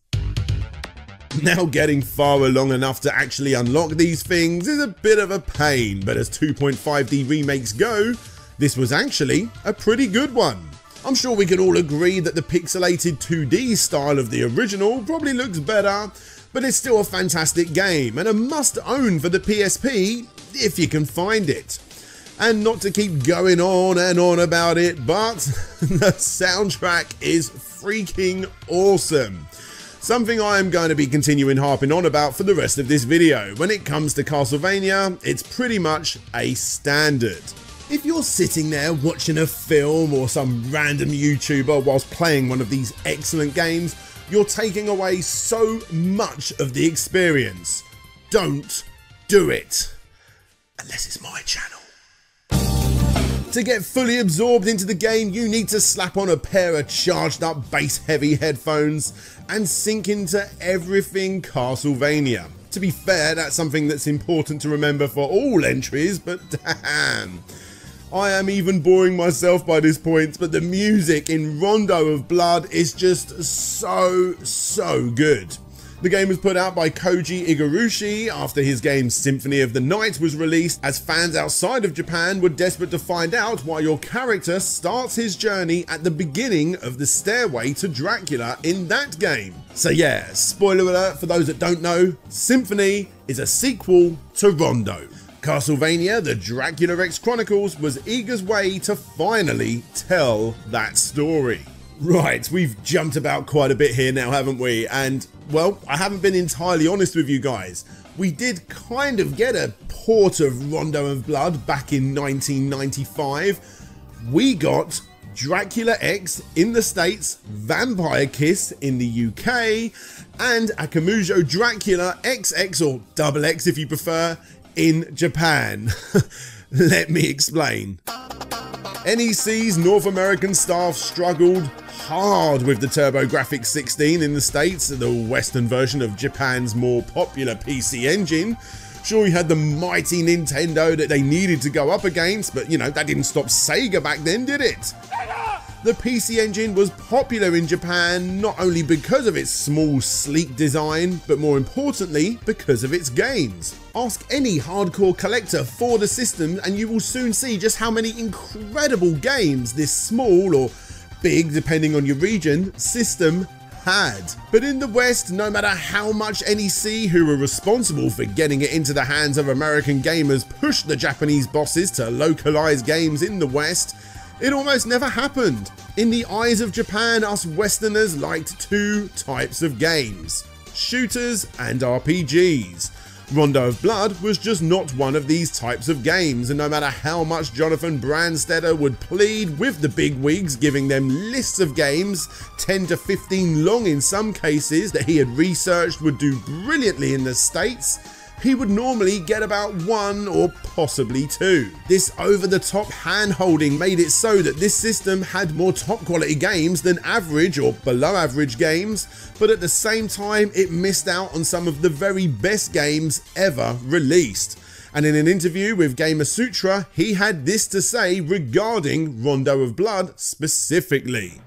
Now getting far along enough to actually unlock these things is a bit of a pain, but as 2.5D remakes go, this was actually a pretty good one. I'm sure we can all agree that the pixelated 2D style of the original probably looks better, but it's still a fantastic game and a must own for the PSP if you can find it. And not to keep going on and on about it, but the soundtrack is freaking awesome. Something I am going to be continuing harping on about for the rest of this video. When it comes to Castlevania, it's pretty much a standard. If you're sitting there watching a film or some random YouTuber whilst playing one of these excellent games, you're taking away so much of the experience. Don't do it. Unless it's my channel. To get fully absorbed into the game, you need to slap on a pair of charged up bass heavy headphones and sink into everything Castlevania. To be fair, that's something that's important to remember for all entries, but damn. I am even boring myself by this point, but the music in Rondo of Blood is just so good. The game was put out by Koji Igarashi after his game Symphony of the Night was released, as fans outside of Japan were desperate to find out why your character starts his journey at the beginning of the stairway to Dracula in that game. So yeah, spoiler alert for those that don't know, Symphony is a sequel to Rondo. Castlevania The Dracula X Chronicles was Iga's way to finally tell that story. Right, we've jumped about quite a bit here now, haven't we? And, well, I haven't been entirely honest with you guys. We did kind of get a port of Rondo of Blood back in 1995. We got Dracula X in the States, Vampire Kiss in the UK, and Akumajō Dracula XX or XX if you prefer, in Japan. Let me explain. NEC's North American staff struggled hard with the TurboGrafx 16 in the States, the Western version of Japan's more popular PC engine. Sure, you had the mighty Nintendo that they needed to go up against, but you know, that didn't stop Sega back then, did it? The PC engine was popular in Japan not only because of its small, sleek design, but more importantly, because of its games. Ask any hardcore collector for the system and you will soon see just how many incredible games this small, or big depending on your region, system had. But in the West, no matter how much NEC, who were responsible for getting it into the hands of American gamers, pushed the Japanese bosses to localize games in the West, it almost never happened. In the eyes of Japan, us Westerners liked two types of games: shooters and RPGs. Rondo of Blood was just not one of these types of games, and no matter how much Jonathan Brandsteder would plead with the bigwigs, giving them lists of games, 10 to 15 long in some cases, that he had researched would do brilliantly in the States, he would normally get about one or possibly two. This over-the-top hand-holding made it so that this system had more top-quality games than average or below-average games, but at the same time it missed out on some of the very best games ever released. And in an interview with Gamer Sutra, he had this to say regarding Rondo of Blood specifically.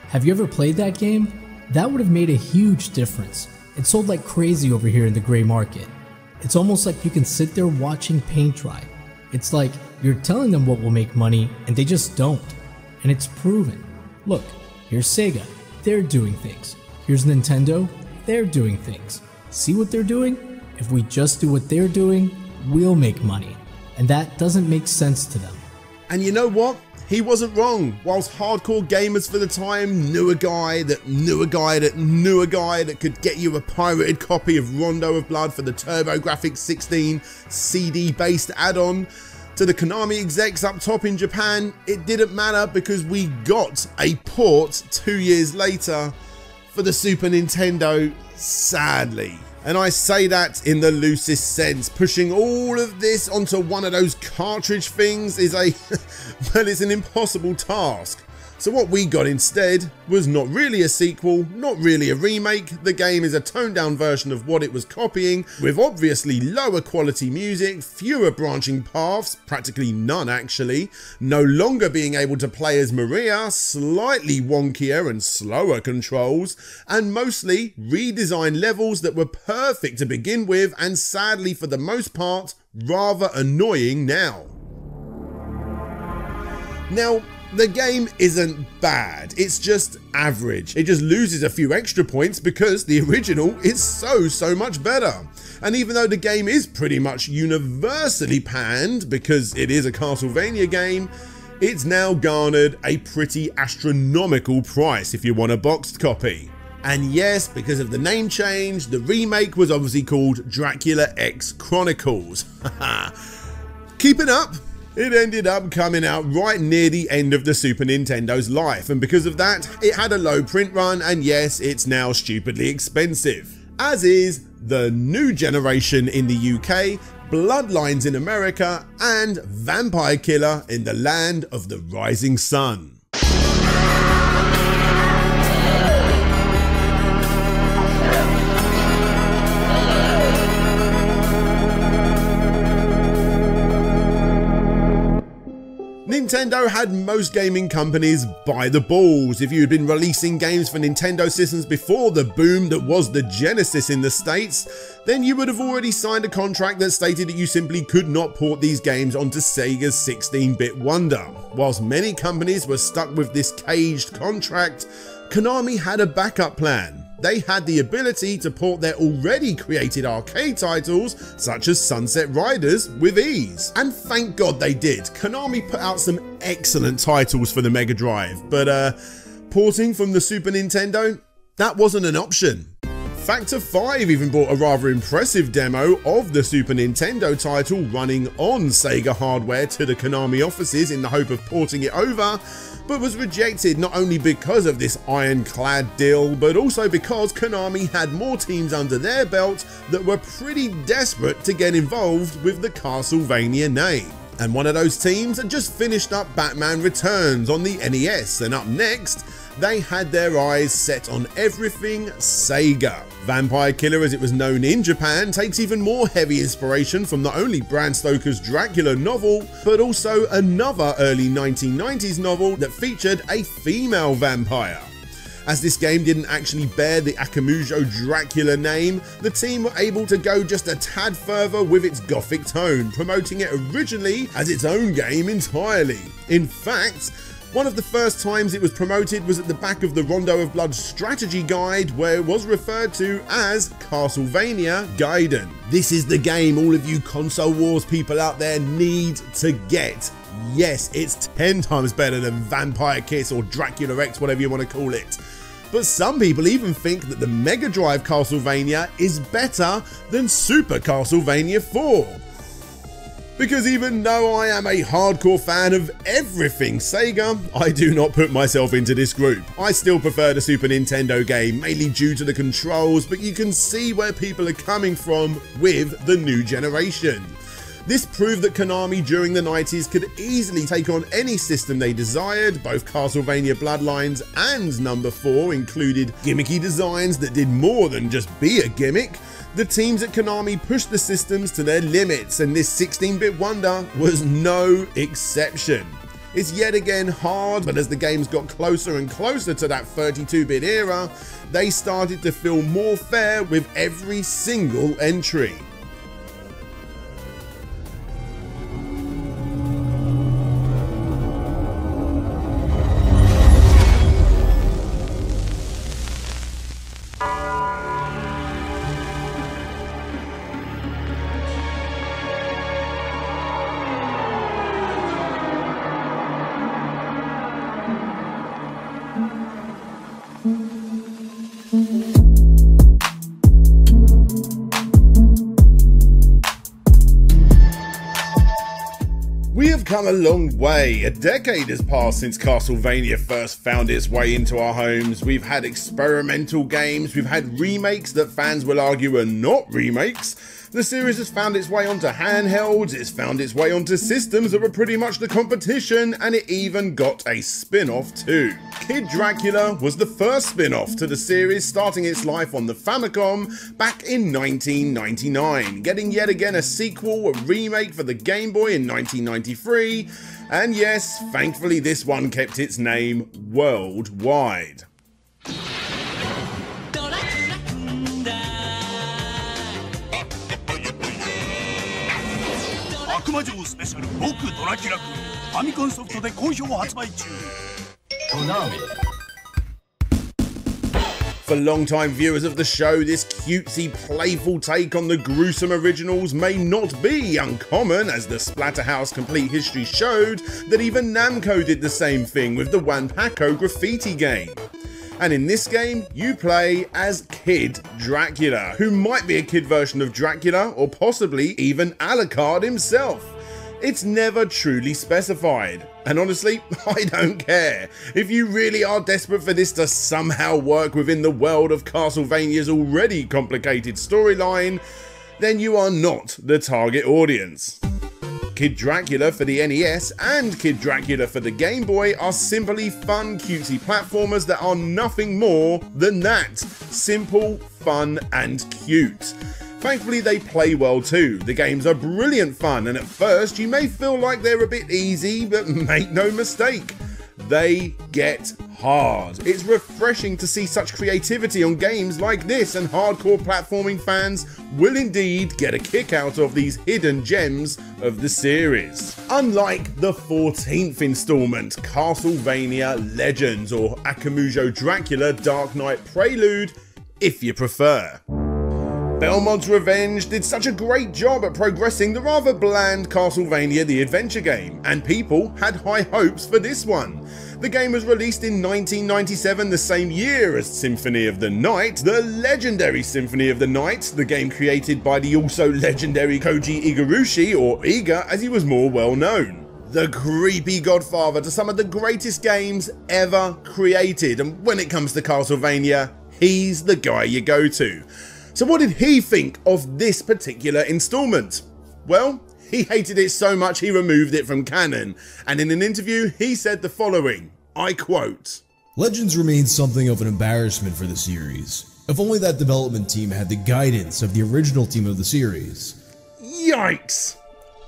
Have you ever played that game? That would have made a huge difference. It's sold like crazy over here in the gray market. It's almost like you can sit there watching paint dry. It's like you're telling them what will make money and they just don't. And it's proven. Look, here's Sega, they're doing things. Here's Nintendo, they're doing things. See what they're doing? If we just do what they're doing, we'll make money. And that doesn't make sense to them. And you know what? He wasn't wrong. Whilst hardcore gamers for the time knew a guy that knew a guy that knew a guy that could get you a pirated copy of Rondo of Blood for the TurboGrafx 16 CD-based add-on, to the Konami execs up top in Japan, it didn't matter because we got a port 2 years later for the Super Nintendo, sadly. And I say that in the loosest sense. Pushing all of this onto one of those cartridge things is well, it's an impossible task. So what we got instead was not really a sequel, not really a remake. The game is a toned down version of what it was copying, with obviously lower quality music, fewer branching paths, practically none actually, no longer being able to play as Maria, slightly wonkier and slower controls, and mostly redesigned levels that were perfect to begin with and sadly for the most part rather annoying now. Now, the game isn't bad, it's just average. It just loses a few extra points because the original is so much better. And even though the game is pretty much universally panned because it is a Castlevania game, it's now garnered a pretty astronomical price if you want a boxed copy. And yes, because of the name change, the remake was obviously called Dracula X Chronicles. Keep it up! It ended up coming out right near the end of the Super Nintendo's life, and because of that, it had a low print run, and yes, it's now stupidly expensive. As is the new generation in the UK, Bloodlines in America, and Vampire Killer in the land of the rising sun. Nintendo had most gaming companies by the balls. If you had been releasing games for Nintendo systems before the boom that was the Genesis in the States, then you would have already signed a contract that stated that you simply could not port these games onto Sega's 16-bit wonder. Whilst many companies were stuck with this caged contract, Konami had a backup plan. They had the ability to port their already created arcade titles, such as Sunset Riders, with ease. And thank God they did. Konami put out some excellent titles for the Mega Drive, but porting from the Super Nintendo, that wasn't an option. Factor 5 even brought a rather impressive demo of the Super Nintendo title running on Sega hardware to the Konami offices in the hope of porting it over, but was rejected not only because of this ironclad deal, but also because Konami had more teams under their belt that were pretty desperate to get involved with the Castlevania name. And one of those teams had just finished up Batman Returns on the NES, and up next, they had their eyes set on everything Sega. Vampire Killer, as it was known in Japan, takes even more heavy inspiration from not only Bram Stoker's Dracula novel, but also another early 1990s novel that featured a female vampire. As this game didn't actually bear the Akumajō Dracula name, the team were able to go just a tad further with its gothic tone, promoting it originally as its own game entirely. In fact, one of the first times it was promoted was at the back of the Rondo of Blood strategy guide, where it was referred to as Castlevania Gaiden. This is the game all of you console wars people out there need to get. Yes, it's 10 times better than Vampire Kiss or Dracula X, whatever you want to call it. But some people even think that the Mega Drive Castlevania is better than Super Castlevania IV. Because even though I am a hardcore fan of everything Sega, I do not put myself into this group. I still prefer the Super Nintendo game, mainly due to the controls, but you can see where people are coming from with the new generation. This proved that Konami during the 90s could easily take on any system they desired. Both Castlevania Bloodlines and number 4 included gimmicky designs that did more than just be a gimmick. The teams at Konami pushed the systems to their limits, and this 16-bit wonder was no exception. It's yet again hard, but as the games got closer and closer to that 32-bit era, they started to feel more fair with every single entry. We have come a long way. A decade has passed since Castlevania first found its way into our homes. We've had experimental games, we've had remakes that fans will argue are not remakes. The series has found its way onto handhelds, it's found its way onto systems that were pretty much the competition, and it even got a spin-off too. Kid Dracula was the first spin-off to the series, starting its life on the Famicom back in 1999, getting yet again a sequel, a remake for the Game Boy in 1993, and yes, thankfully this one kept its name worldwide. Akumajō Special 僕ドラキュラ君ファミコンソフトで好評発売中 Konami. For long-time viewers of the show, this cutesy, playful take on the gruesome originals may not be uncommon, as the Splatterhouse Complete History showed that even Namco did the same thing with the Wanpako graffiti game. And in this game, you play as Kid Dracula, who might be a kid version of Dracula, or possibly even Alucard himself. It's never truly specified, and honestly, I don't care. If you really are desperate for this to somehow work within the world of Castlevania's already complicated storyline, then you are not the target audience. Kid Dracula for the NES and Kid Dracula for the Game Boy are simply fun, cutesy platformers that are nothing more than that. Simple, fun, and cute. Thankfully, they play well too. The games are brilliant fun, and at first you may feel like they're a bit easy, but make no mistake, they get hard. It's refreshing to see such creativity on games like this, and hardcore platforming fans will indeed get a kick out of these hidden gems of the series. Unlike the 14th installment, Castlevania Legends, or Akumajō Dracula Dark Knight Prelude, if you prefer. Belmont's Revenge did such a great job at progressing the rather bland Castlevania the Adventure game, and people had high hopes for this one. The game was released in 1997, the same year as Symphony of the Night, the legendary Symphony of the Night, the game created by the also legendary Koji Igarashi, or Iga as he was more well known. The creepy godfather to some of the greatest games ever created, and when it comes to Castlevania, he's the guy you go to. So what did he think of this particular installment? Well, he hated it so much he removed it from canon, and in an interview he said the following, I quote, "Legends remains something of an embarrassment for the series. If only that development team had the guidance of the original team of the series." Yikes!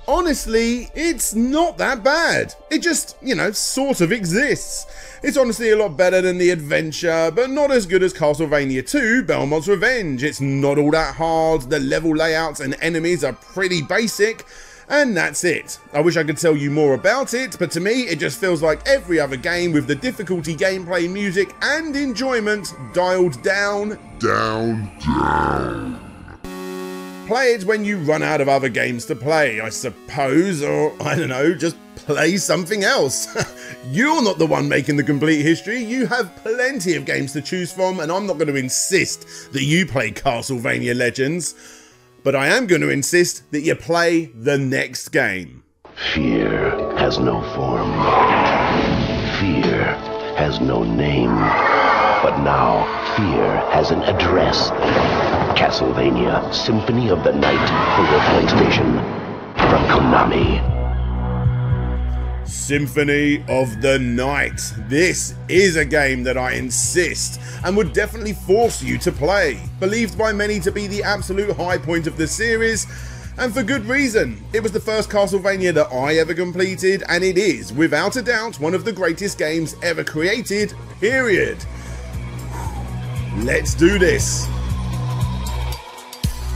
Honestly, it's not that bad. It just, sort of exists. It's honestly a lot better than the adventure, but not as good as Castlevania II, Belmont's Revenge. It's not all that hard, the level layouts and enemies are pretty basic, and that's it. I wish I could tell you more about it, but to me it just feels like every other game with the difficulty, gameplay, music and enjoyment dialed down. Play it when you run out of other games to play, I suppose, or I don't know, just play something else. You're not the one making the complete history, you have plenty of games to choose from, and I'm not going to insist that you play Castlevania Legends, but I am going to insist that you play the next game. Fear has no form. Fear has no name. But now, fear has an address. Castlevania Symphony of the Night for your PlayStation from Konami. Symphony of the Night. This is a game that I insist and would definitely force you to play. Believed by many to be the absolute high point of the series, and for good reason. It was the first Castlevania that I ever completed, and it is, without a doubt, one of the greatest games ever created, period. Let's do this.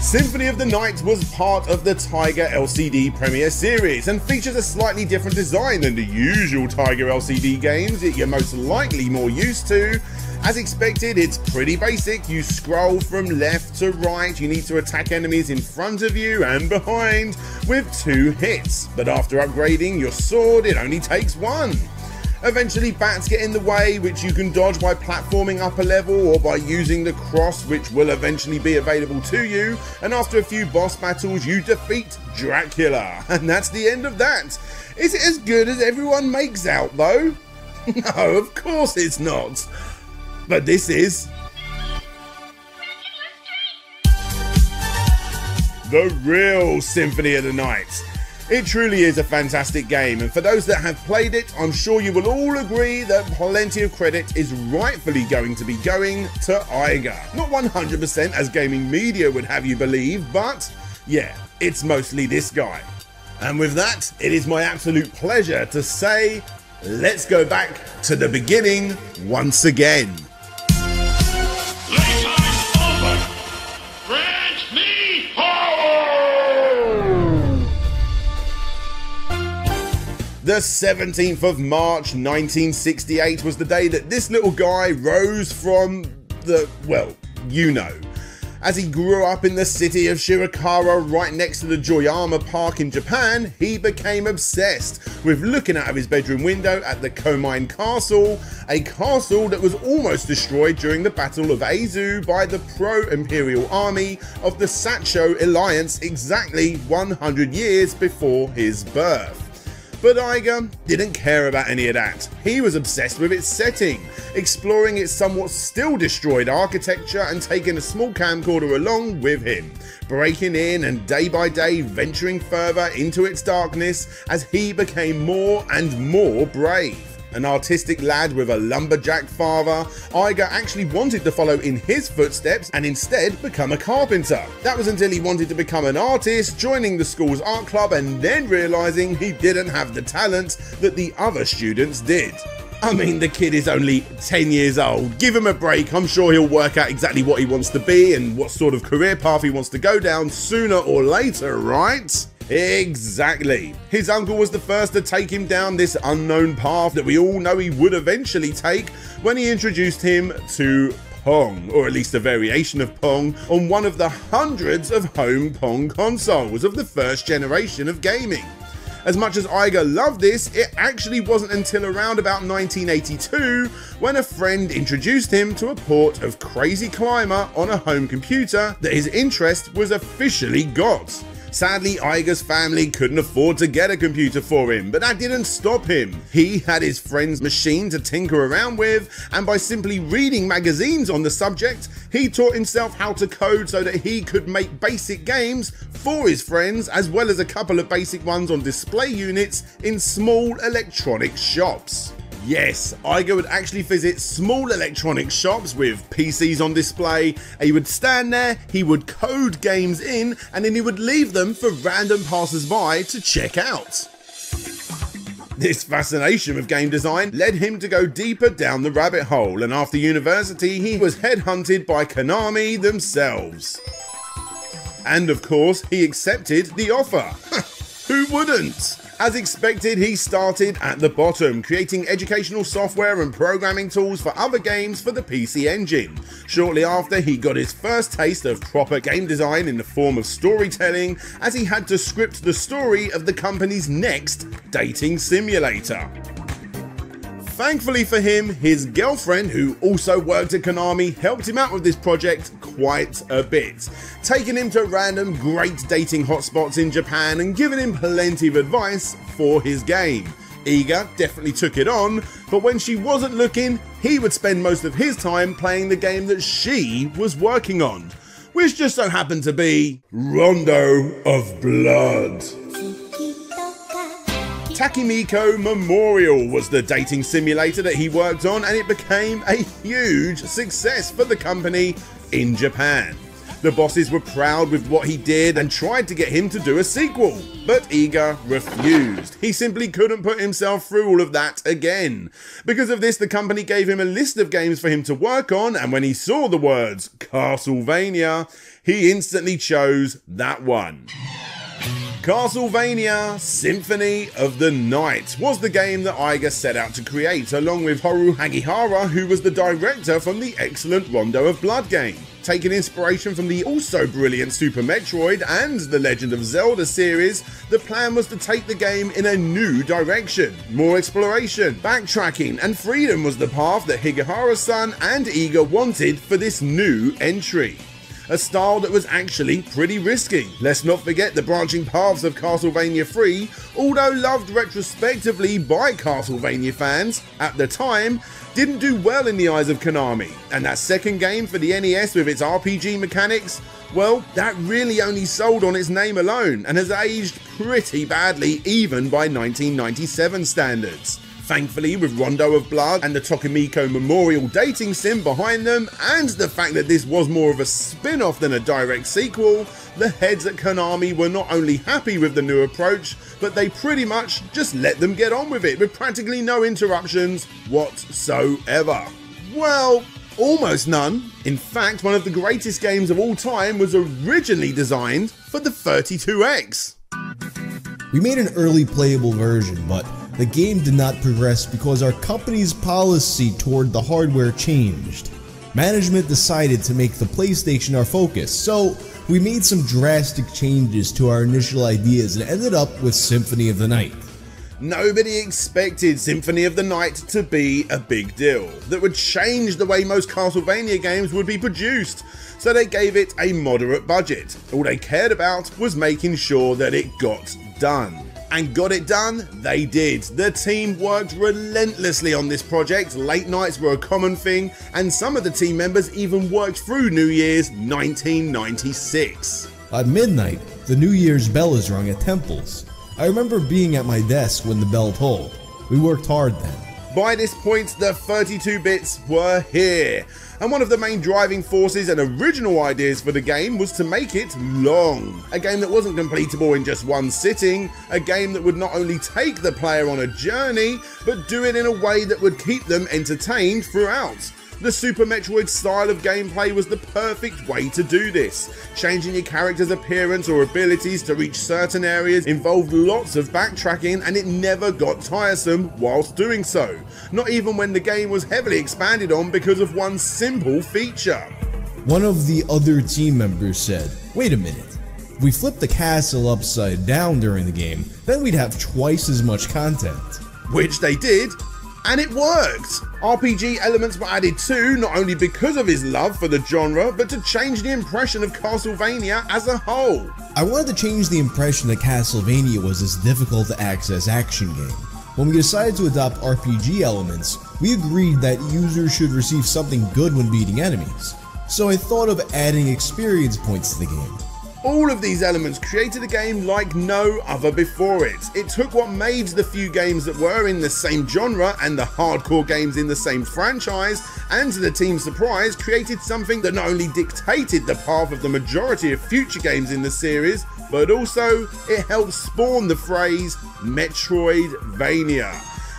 Symphony of the Night was part of the Tiger LCD Premier Series and features a slightly different design than the usual Tiger LCD games that you're most likely more used to. As expected, it's pretty basic. You scroll from left to right, you need to attack enemies in front of you and behind with 2 hits, but after upgrading your sword it only takes 1. Eventually bats get in the way, which you can dodge by platforming up a level or by using the cross, which will eventually be available to you, and after a few boss battles you defeat Dracula, and that's the end of that. Is it as good as everyone makes out though? No, of course it's not. But this is the real Symphony of the Night. It truly is a fantastic game, and for those that have played it, I'm sure you will all agree that plenty of credit is rightfully going to be going to Iga. Not 100% as gaming media would have you believe, but yeah, it's mostly this guy. And with that, it is my absolute pleasure to say, let's go back to the beginning once again. The 17th of March 1968 was the day that this little guy rose from the, well, you know. As he grew up in the city of Shirakawa right next to the Joyama Park in Japan, he became obsessed with looking out of his bedroom window at the Komine Castle, a castle that was almost destroyed during the Battle of Aizu by the pro-imperial army of the Sacho Alliance exactly 100 years before his birth. But Iga didn't care about any of that. He was obsessed with its setting, exploring its somewhat still destroyed architecture and taking a small camcorder along with him, breaking in and day by day venturing further into its darkness as he became more and more brave. An artistic lad with a lumberjack father, Iga actually wanted to follow in his footsteps and instead become a carpenter. That was until he wanted to become an artist, joining the school's art club and then realising he didn't have the talent that the other students did. I mean, the kid is only 10 years old. Give him a break. I'm sure he'll work out exactly what he wants to be and what sort of career path he wants to go down sooner or later, right? Exactly. His uncle was the first to take him down this unknown path that we all know he would eventually take when he introduced him to Pong, or at least a variation of Pong, on one of the hundreds of home Pong consoles of the first generation of gaming. As much as Iger loved this, it actually wasn't until around about 1982 when a friend introduced him to a port of Crazy Climber on a home computer that his interest was officially got. Sadly, Iger's family couldn't afford to get a computer for him, but that didn't stop him. He had his friend's machine to tinker around with, and by simply reading magazines on the subject, he taught himself how to code so that he could make basic games for his friends, as well as a couple of basic ones on display units in small electronics shops. Yes, Iger would actually visit small electronics shops with PCs on display, and he would stand there, he would code games in, and then he would leave them for random passers-by to check out. This fascination with game design led him to go deeper down the rabbit hole, and after university he was headhunted by Konami themselves. And of course, he accepted the offer. Who wouldn't? As expected, he started at the bottom, creating educational software and programming tools for other games for the PC Engine. Shortly after, he got his first taste of proper game design in the form of storytelling, as he had to script the story of the company's next dating simulator. Thankfully for him, his girlfriend, who also worked at Konami, helped him out with this project quite a bit, taking him to random great dating hotspots in Japan and giving him plenty of advice for his game. Iger definitely took it on, but when she wasn't looking, he would spend most of his time playing the game that she was working on, which just so happened to be Rondo of Blood. Takemiko Memorial was the dating simulator that he worked on, and it became a huge success for the company in Japan. The bosses were proud with what he did and tried to get him to do a sequel, but Iger refused. He simply couldn't put himself through all of that again. Because of this, the company gave him a list of games for him to work on, and when he saw the words Castlevania, he instantly chose that one. Castlevania Symphony of the Night was the game that Iger set out to create, along with Toru Hagihara, who was the director from the excellent Rondo of Blood game. Taking inspiration from the also brilliant Super Metroid and the Legend of Zelda series, the plan was to take the game in a new direction. More exploration, backtracking, and freedom was the path that Higihara-san and Iger wanted for this new entry. A style that was actually pretty risky. Let's not forget the branching paths of Castlevania IV, although loved retrospectively by Castlevania fans at the time, didn't do well in the eyes of Konami. And that second game for the NES with its RPG mechanics, well, that really only sold on its name alone and has aged pretty badly even by 1997 standards. Thankfully, with Rondo of Blood and the Takemiko Memorial dating sim behind them, and the fact that this was more of a spin-off than a direct sequel, the heads at Konami were not only happy with the new approach, but they pretty much just let them get on with it with practically no interruptions whatsoever. Well, almost none. In fact, one of the greatest games of all time was originally designed for the 32X. We made an early playable version, but the game did not progress because our company's policy toward the hardware changed. Management decided to make the PlayStation our focus, so we made some drastic changes to our initial ideas and ended up with Symphony of the Night. Nobody expected Symphony of the Night to be a big deal that would change the way most Castlevania games would be produced, so they gave it a moderate budget. All they cared about was making sure that it got done. And got it done, they did. The team worked relentlessly on this project, late nights were a common thing, and some of the team members even worked through New Year's 1996. At midnight, the New Year's bell is rung at temples. I remember being at my desk when the bell tolled. We worked hard then. By this point, the 32 bits were here, and one of the main driving forces and original ideas for the game was to make it long. A game that wasn't completable in just one sitting, a game that would not only take the player on a journey, but do it in a way that would keep them entertained throughout. The Super Metroid style of gameplay was the perfect way to do this. Changing your character's appearance or abilities to reach certain areas involved lots of backtracking, and it never got tiresome whilst doing so. Not even when the game was heavily expanded on because of one simple feature. One of the other team members said, "Wait a minute, if we flip the castle upside down during the game, then we'd have twice as much content." Which they did, and it worked! RPG elements were added too, not only because of his love for the genre, but to change the impression of Castlevania as a whole. I wanted to change the impression that Castlevania was this difficult to access action game. When we decided to adopt RPG elements, we agreed that users should receive something good when beating enemies. So I thought of adding experience points to the game. All of these elements created a game like no other before it. It took what made the few games that were in the same genre and the hardcore games in the same franchise, and to the team's surprise, created something that not only dictated the path of the majority of future games in the series, but also it helped spawn the phrase Metroidvania.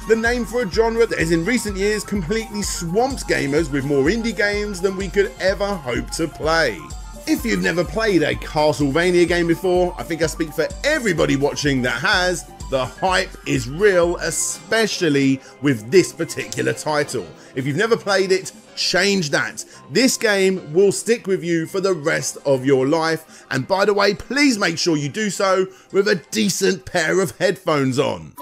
The name for a genre that has in recent years completely swamped gamers with more indie games than we could ever hope to play. If you've never played a Castlevania game before, I think I speak for everybody watching that has, the hype is real, especially with this particular title. If you've never played it, change that. This game will stick with you for the rest of your life, and by the way, please make sure you do so with a decent pair of headphones on.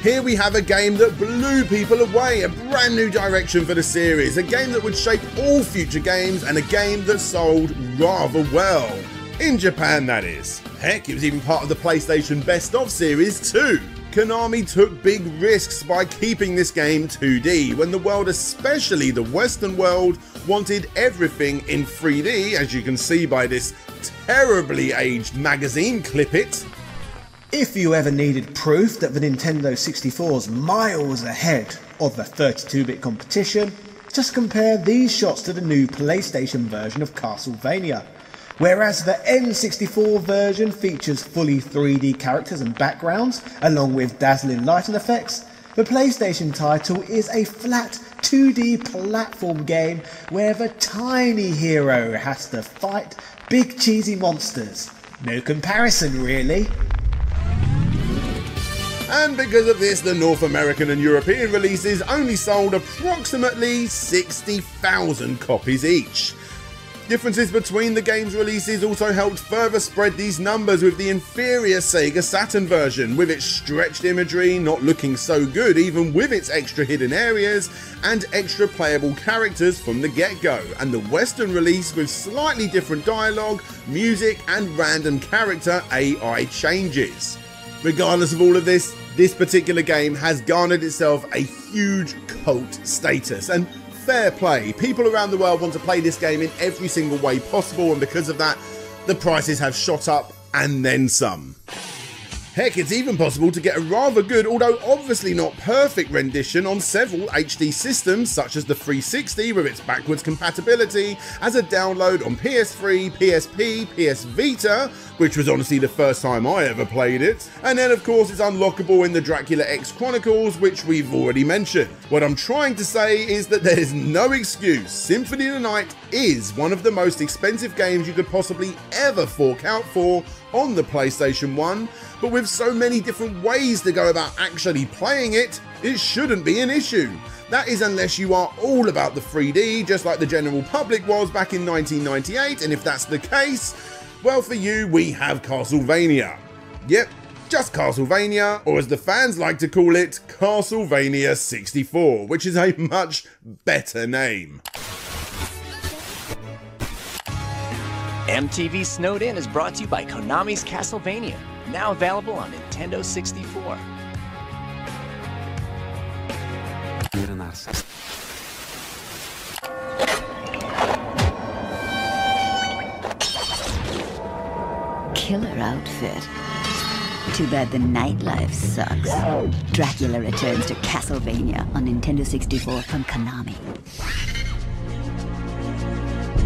Here we have a game that blew people away, a brand new direction for the series, a game that would shape all future games, and a game that sold rather well. In Japan, that is. Heck, it was even part of the PlayStation Best Of series too. Konami took big risks by keeping this game 2D, when the world, especially the Western world, wanted everything in 3D, as you can see by this terribly aged magazine clip-it. If you ever needed proof that the Nintendo 64's miles ahead of the 32-bit competition, just compare these shots to the new PlayStation version of Castlevania. Whereas the N64 version features fully 3D characters and backgrounds, along with dazzling lighting effects, the PlayStation title is a flat 2D platform game where the tiny hero has to fight big cheesy monsters. No comparison really. And because of this, the North American and European releases only sold approximately 60,000 copies each. Differences between the game's releases also helped further spread these numbers, with the inferior Sega Saturn version, with its stretched imagery not looking so good even with its extra hidden areas and extra playable characters from the get-go, and the Western release with slightly different dialogue, music and random character AI changes. Regardless of all of this, this particular game has garnered itself a huge cult status, and fair play. People around the world want to play this game in every single way possible, and because of that, the prices have shot up and then some. Heck, it's even possible to get a rather good, although obviously not perfect, rendition on several HD systems, such as the 360 with its backwards compatibility, as a download on PS3, PSP, PS Vita, which was honestly the first time I ever played it, and then of course it's unlockable in the Dracula X Chronicles, which we've already mentioned. What I'm trying to say is that there is no excuse. Symphony of the Night is one of the most expensive games you could possibly ever fork out for on the PlayStation 1, but with so many different ways to go about actually playing it, it shouldn't be an issue. That is unless you are all about the 3D, just like the general public was back in 1998, and if that's the case, well, for you we have Castlevania. Yep, just Castlevania, or as the fans like to call it, Castlevania 64, which is a much better name. MTV Snowed In is brought to you by Konami's Castlevania, now available on Nintendo 64. Killer outfit. Too bad the nightlife sucks. Dracula returns to Castlevania on Nintendo 64 from Konami.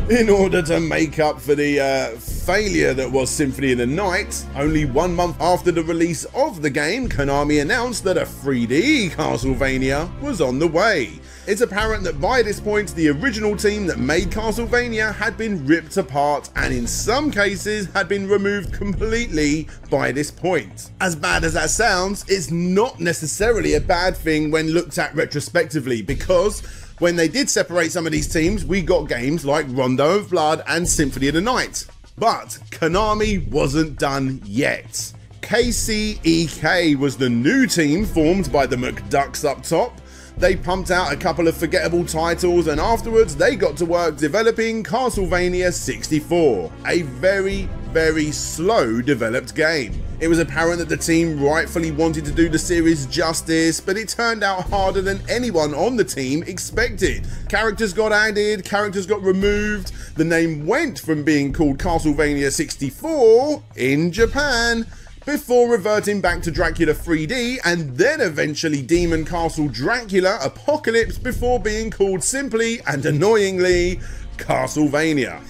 In order to make up for the failure that was Symphony of the Night, only 1 month after the release of the game, Konami announced that a 3D Castlevania was on the way. It's apparent that by this point, the original team that made Castlevania had been ripped apart and in some cases had been removed completely by this point. As bad as that sounds, it's not necessarily a bad thing when looked at retrospectively, because when they did separate some of these teams, we got games like Rondo of Blood and Symphony of the Night. But Konami wasn't done yet. KCEK was the new team formed by the McDucks up top. They pumped out a couple of forgettable titles and afterwards they got to work developing Castlevania 64, a very slow developed game. It was apparent that the team rightfully wanted to do the series justice, but it turned out harder than anyone on the team expected. Characters got added, characters got removed, the name went from being called Castlevania 64 in Japan, before reverting back to Dracula 3D and then eventually Demon Castle Dracula Apocalypse before being called simply and annoyingly Castlevania.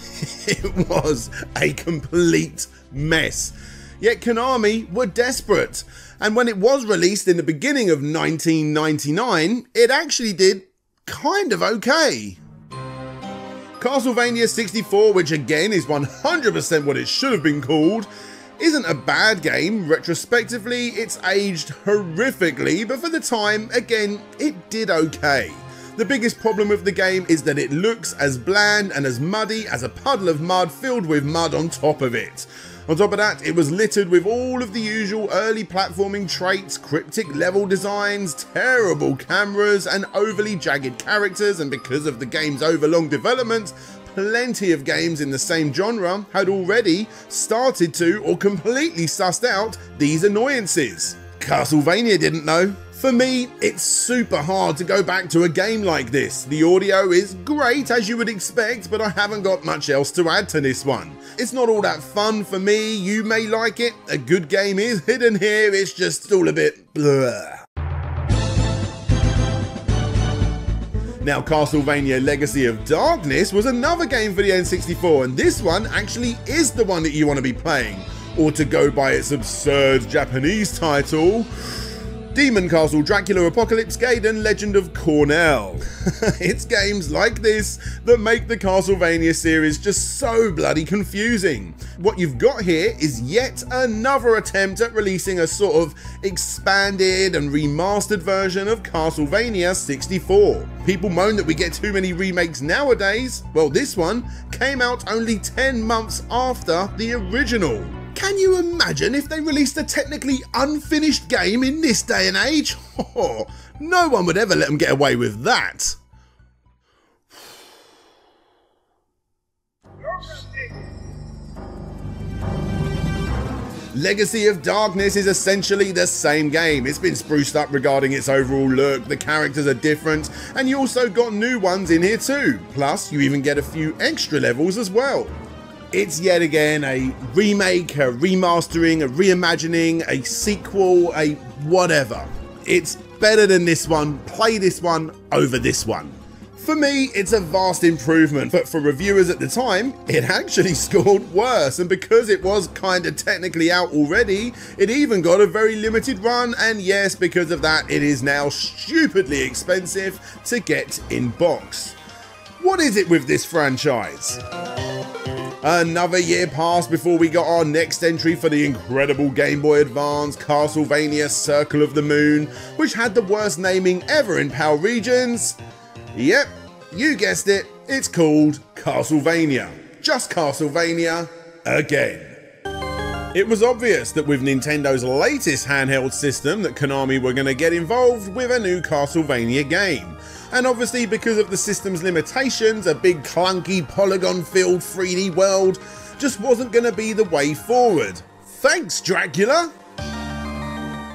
It was a complete mess. Yet Konami were desperate, and when it was released in the beginning of 1999, it actually did kind of okay. Castlevania 64, which again is 100% what it should have been called, isn't a bad game. Retrospectively, it's aged horrifically, but for the time, again, it did okay. The biggest problem with the game is that it looks as bland and as muddy as a puddle of mud filled with mud on top of it. On top of that, it was littered with all of the usual early platforming traits, cryptic level designs, terrible cameras, and overly jagged characters, and because of the game's overlong development, plenty of games in the same genre had already started to or completely sussed out these annoyances. Castlevania didn't know. For me, it's super hard to go back to a game like this. The audio is great as you would expect, but I haven't got much else to add to this one. It's not all that fun for me. You may like it. A good game is hidden here. It's just all a bit blur. Now, Castlevania Legacy of Darkness was another game for the N64, and this one actually is the one that you want to be playing, or to go by its absurd Japanese title, Demon Castle Dracula Apocalypse Gaiden Legend of Cornell. It's games like this that make the Castlevania series just so bloody confusing. What you've got here is yet another attempt at releasing a sort of expanded and remastered version of Castlevania 64. People moan that we get too many remakes nowadays. Well, this one came out only 10 months after the original. Can you imagine if they released a technically unfinished game in this day and age? Oh, no one would ever let them get away with that. Legacy of Darkness is essentially the same game. It's been spruced up regarding its overall look, the characters are different, and you also got new ones in here too. Plus, you even get a few extra levels as well. It's yet again a remake, a remastering, a reimagining, a sequel, a whatever. It's better than this one. Play this one over this one. For me, it's a vast improvement, but for reviewers at the time, it actually scored worse, and because it was kinda technically out already, it even got a very limited run, and yes, because of that, it is now stupidly expensive to get in box. What is it with this franchise? Another year passed before we got our next entry for the incredible Game Boy Advance, Castlevania Circle of the Moon, which had the worst naming ever in PAL regions. Yep, you guessed it, it's called Castlevania. Just Castlevania again. It was obvious that with Nintendo's latest handheld system that Konami were going to get involved with a new Castlevania game. And obviously because of the system's limitations, a big clunky polygon-filled 3D world just wasn't going to be the way forward. Thanks, Dracula!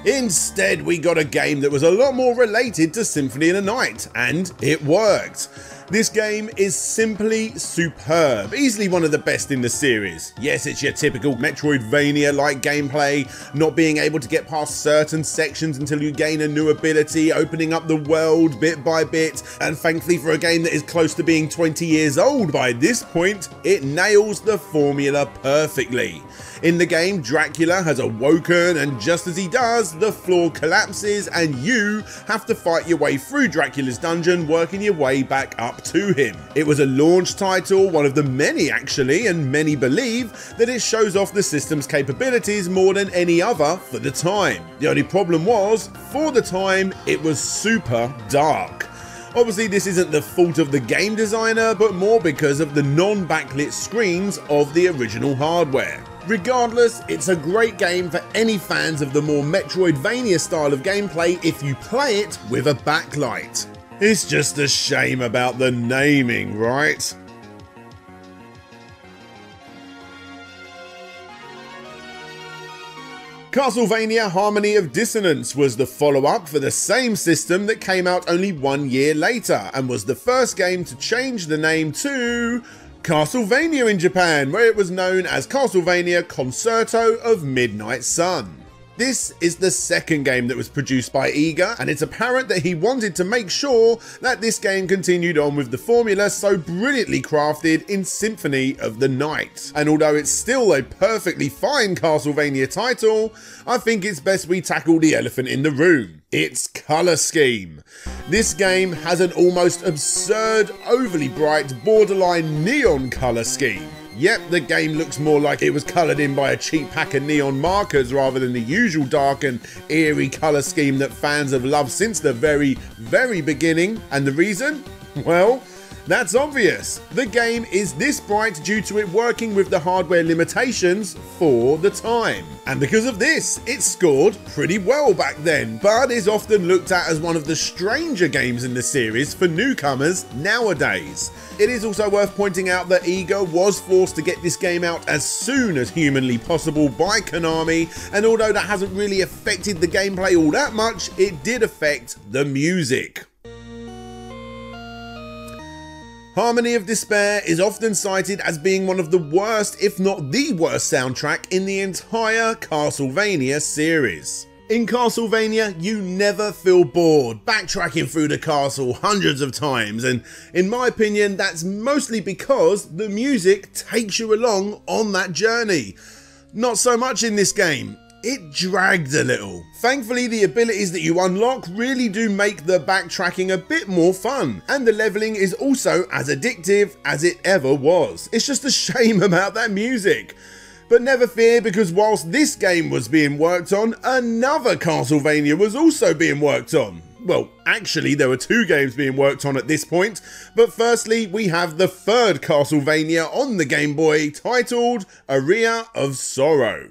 Instead, we got a game that was a lot more related to Symphony of the Night, and it worked. This game is simply superb, easily one of the best in the series. Yes, it's your typical Metroidvania-like gameplay, not being able to get past certain sections until you gain a new ability, opening up the world bit by bit, and thankfully for a game that is close to being 20 years old by this point, it nails the formula perfectly. In the game, Dracula has awoken, and just as he does, the floor collapses and you have to fight your way through Dracula's dungeon, working your way back up to him. It was a launch title, one of the many actually, and many believe that it shows off the system's capabilities more than any other for the time. The only problem was, for the time, it was super dark. Obviously this isn't the fault of the game designer, but more because of the non-backlit screens of the original hardware. Regardless, it's a great game for any fans of the more Metroidvania style of gameplay if you play it with a backlight. It's just a shame about the naming, right? Castlevania Harmony of Dissonance was the follow-up for the same system that came out only 1 year later, and was the first game to change the name to Castlevania in Japan, where it was known as Castlevania Concerto of Midnight Sun. This is the second game that was produced by Iga, and it's apparent that he wanted to make sure that this game continued on with the formula so brilliantly crafted in Symphony of the Night. And although it's still a perfectly fine Castlevania title, I think it's best we tackle the elephant in the room. Its colour scheme. This game has an almost absurd, overly bright, borderline neon colour scheme. Yep, the game looks more like it was coloured in by a cheap pack of neon markers rather than the usual dark and eerie colour scheme that fans have loved since the very, very beginning. And the reason? Well, that's obvious. The game is this bright due to it working with the hardware limitations for the time. And because of this, it scored pretty well back then, but is often looked at as one of the stranger games in the series for newcomers nowadays. It is also worth pointing out that Iga was forced to get this game out as soon as humanly possible by Konami, and although that hasn't really affected the gameplay all that much, it did affect the music. Harmony of Despair is often cited as being one of the worst, if not the worst soundtrack in the entire Castlevania series. In Castlevania, you never feel bored, backtracking through the castle hundreds of times, and in my opinion, that's mostly because the music takes you along on that journey. Not so much in this game. It dragged a little. Thankfully, the abilities that you unlock really do make the backtracking a bit more fun, and the leveling is also as addictive as it ever was. It's just a shame about that music. But never fear, because whilst this game was being worked on, another Castlevania was also being worked on. Well, actually, there were two games being worked on at this point, but firstly, we have the third Castlevania on the Game Boy, titled Aria of Sorrow.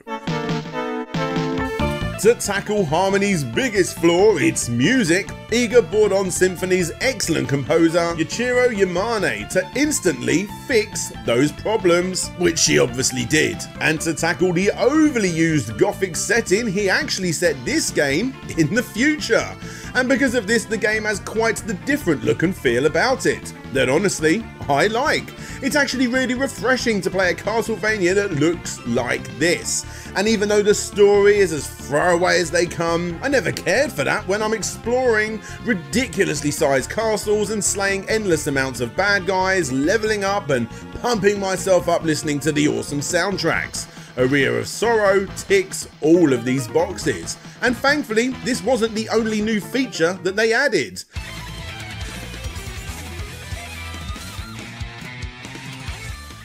To tackle Harmony's biggest flaw, its music, Iga brought on Symphony's excellent composer, Yoichiro Yamane, to instantly fix those problems, which she obviously did. And to tackle the overly used Gothic setting, he actually set this game in the future. And because of this, the game has quite the different look and feel about it, that honestly, I like. It's actually really refreshing to play a Castlevania that looks like this. And even though the story is as throwaway as they come, I never cared for that when I'm exploring ridiculously sized castles and slaying endless amounts of bad guys, leveling up and pumping myself up listening to the awesome soundtracks. Aria of Sorrow ticks all of these boxes. And thankfully, this wasn't the only new feature that they added.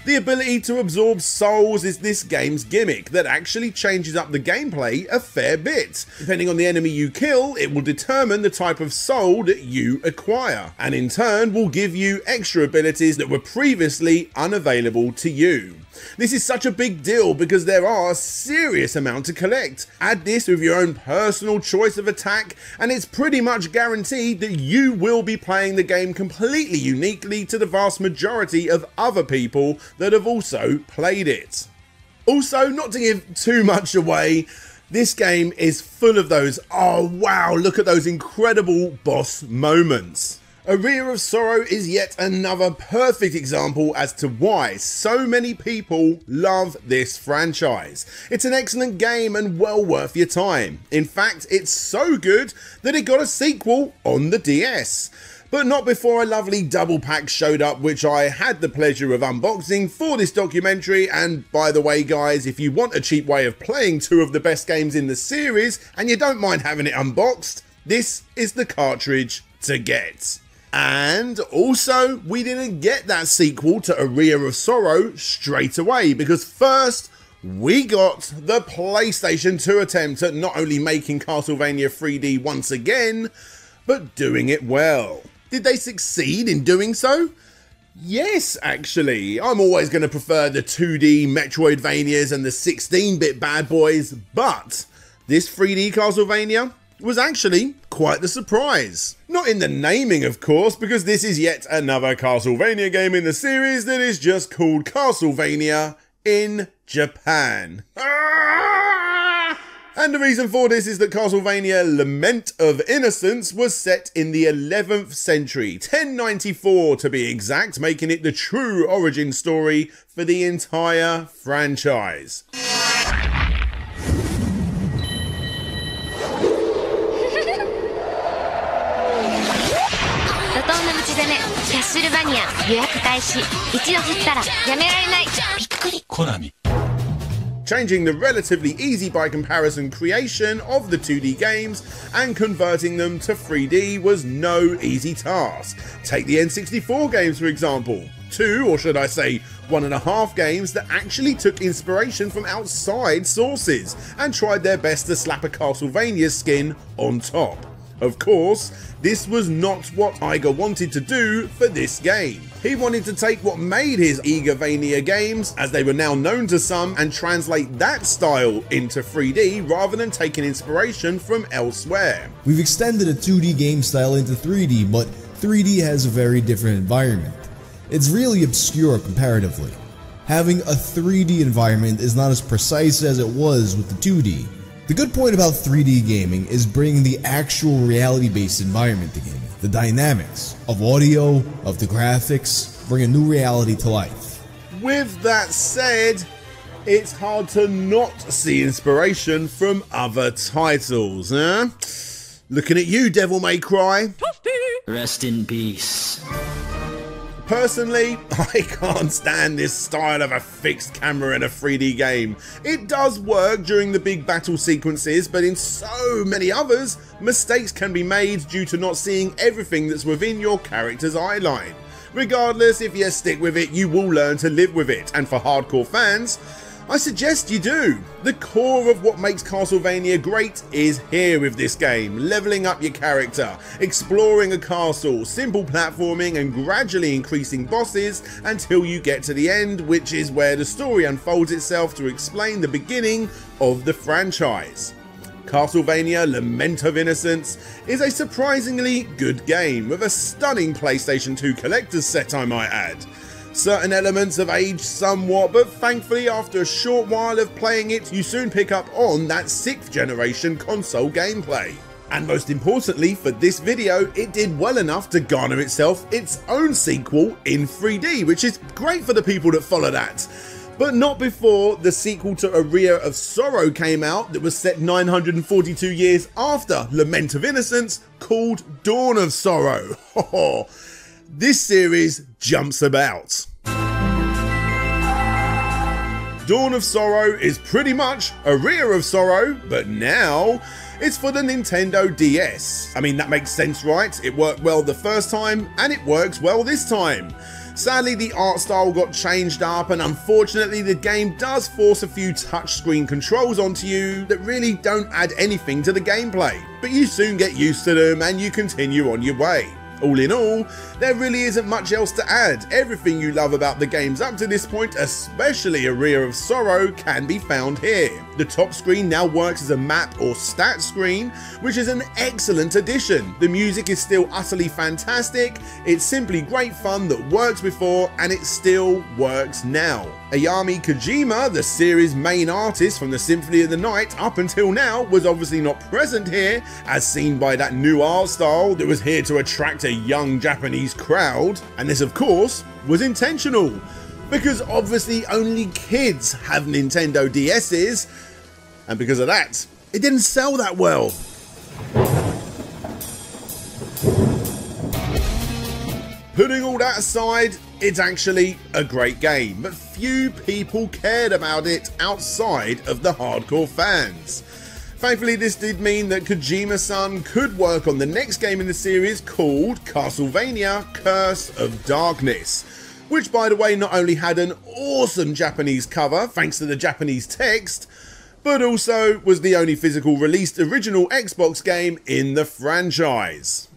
The ability to absorb souls is this game's gimmick that actually changes up the gameplay a fair bit. Depending on the enemy you kill, it will determine the type of soul that you acquire, and in turn will give you extra abilities that were previously unavailable to you. This is such a big deal because there are a serious amount to collect. Add this with your own personal choice of attack and it's pretty much guaranteed that you will be playing the game completely uniquely to the vast majority of other people that have also played it. Also, not to give too much away, this game is full of those, oh wow, look at those incredible boss moments. Aria of Sorrow is yet another perfect example as to why so many people love this franchise. It's an excellent game and well worth your time. In fact, it's so good that it got a sequel on the DS. But not before a lovely double pack showed up, which I had the pleasure of unboxing for this documentary. And by the way guys, if you want a cheap way of playing two of the best games in the series and you don't mind having it unboxed, this is the cartridge to get. And also, we didn't get that sequel to Aria of Sorrow straight away, because first we got the PlayStation 2 attempt at not only making Castlevania 3D once again, but doing it well. Did they succeed in doing so? Yes, actually. I'm always going to prefer the 2D Metroidvanias and the 16-bit bad boys, but this 3D Castlevania was actually quite the surprise. Not in the naming, of course, because this is yet another Castlevania game in the series that is just called Castlevania in Japan. And the reason for this is that Castlevania Lament of Innocence was set in the 11th century, 1094 to be exact, making it the true origin story for the entire franchise. Konami. Changing the relatively easy by comparison creation of the 2D games and converting them to 3D was no easy task. Take the N64 games for example. Two, or should I say 1.5 games that actually took inspiration from outside sources and tried their best to slap a Castlevania skin on top. Of course, this was not what Iger wanted to do for this game. He wanted to take what made his Igavania games, as they were now known to some, and translate that style into 3D rather than taking inspiration from elsewhere. We've extended a 2D game style into 3D, but 3D has a very different environment. It's really obscure comparatively. Having a 3D environment is not as precise as it was with the 2D. The good point about 3D gaming is bringing the actual reality-based environment to gaming. The dynamics of audio, of the graphics, bring a new reality to life. With that said, it's hard to not see inspiration from other titles, huh? Looking at you, Devil May Cry. Rest in peace. Personally, I can't stand this style of a fixed camera in a 3D game. It does work during the big battle sequences, but in so many others, mistakes can be made due to not seeing everything that's within your character's eye line. Regardless, if you stick with it, you will learn to live with it, and for hardcore fans, I suggest you do. The core of what makes Castlevania great is here with this game. Leveling up your character, exploring a castle, simple platforming and gradually increasing bosses until you get to the end, which is where the story unfolds itself to explain the beginning of the franchise. Castlevania Lament of Innocence is a surprisingly good game with a stunning PlayStation 2 collector's set, I might add. Certain elements have aged somewhat, but thankfully after a short while of playing it, you soon pick up on that 6th generation console gameplay. And most importantly for this video, it did well enough to garner itself its own sequel in 3D, which is great for the people that follow that. But not before the sequel to Aria of Sorrow came out that was set 942 years after Lament of Innocence, called Dawn of Sorrow. This series jumps about. Dawn of Sorrow is pretty much Aria of Sorrow, but now it's for the Nintendo DS. I mean, that makes sense, right? It worked well the first time, and it works well this time. Sadly, the art style got changed up, and unfortunately the game does force a few touchscreen controls onto you that really don't add anything to the gameplay. But you soon get used to them and you continue on your way. All in all, there really isn't much else to add. Everything you love about the games up to this point, especially Aria of Sorrow, can be found here. The top screen now works as a map or stat screen, which is an excellent addition. The music is still utterly fantastic, it's simply great fun that works before and it still works now. Ayami Kojima, the series' main artist from the Symphony of the Night up until now, was obviously not present here, as seen by that new art style that was here to attract a young Japanese crowd, and this of course was intentional, because obviously only kids have Nintendo DS's, and because of that, it didn't sell that well. Putting all that aside, it's actually a great game, but few people cared about it outside of the hardcore fans. Thankfully, this did mean that Kojima-san could work on the next game in the series called Castlevania Curse of Darkness, which by the way not only had an awesome Japanese cover thanks to the Japanese text, but also was the only physical released original Xbox game in the franchise.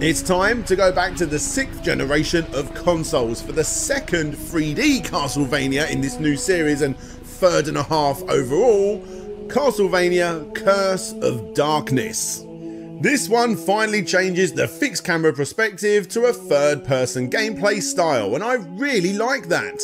It's time to go back to the 6th generation of consoles for the second 3D Castlevania in this new series and 3rd and a half overall, Castlevania Curse of Darkness. This one finally changes the fixed camera perspective to a third-person gameplay style, and I really like that.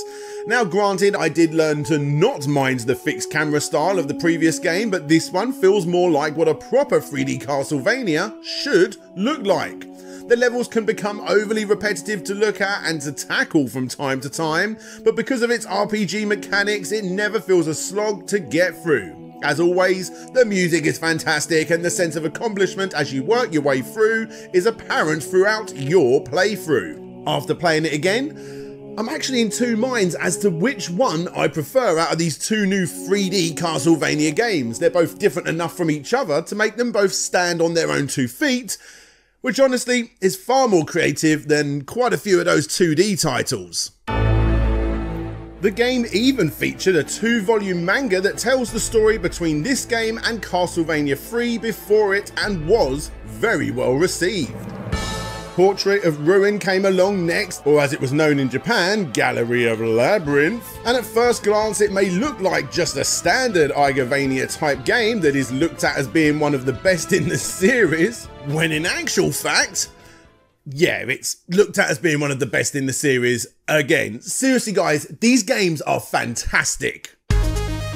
Now granted, I did learn to not mind the fixed camera style of the previous game, but this one feels more like what a proper 3D Castlevania should look like. The levels can become overly repetitive to look at and to tackle from time to time, but because of its RPG mechanics, it never feels a slog to get through. As always, the music is fantastic and the sense of accomplishment as you work your way through is apparent throughout your playthrough. After playing it again, I'm actually in two minds as to which one I prefer out of these two new 3D Castlevania games. They're both different enough from each other to make them both stand on their own 2 feet, which honestly is far more creative than quite a few of those 2D titles. The game even featured a 2-volume manga that tells the story between this game and Castlevania IV before it, and was very well received. Portrait of Ruin came along next, or as it was known in Japan, Gallery of Labyrinth, and at first glance it may look like just a standard Igavania type game that is looked at as being one of the best in the series, when in actual fact, yeah, it's looked at as being one of the best in the series again. Seriously guys, these games are fantastic.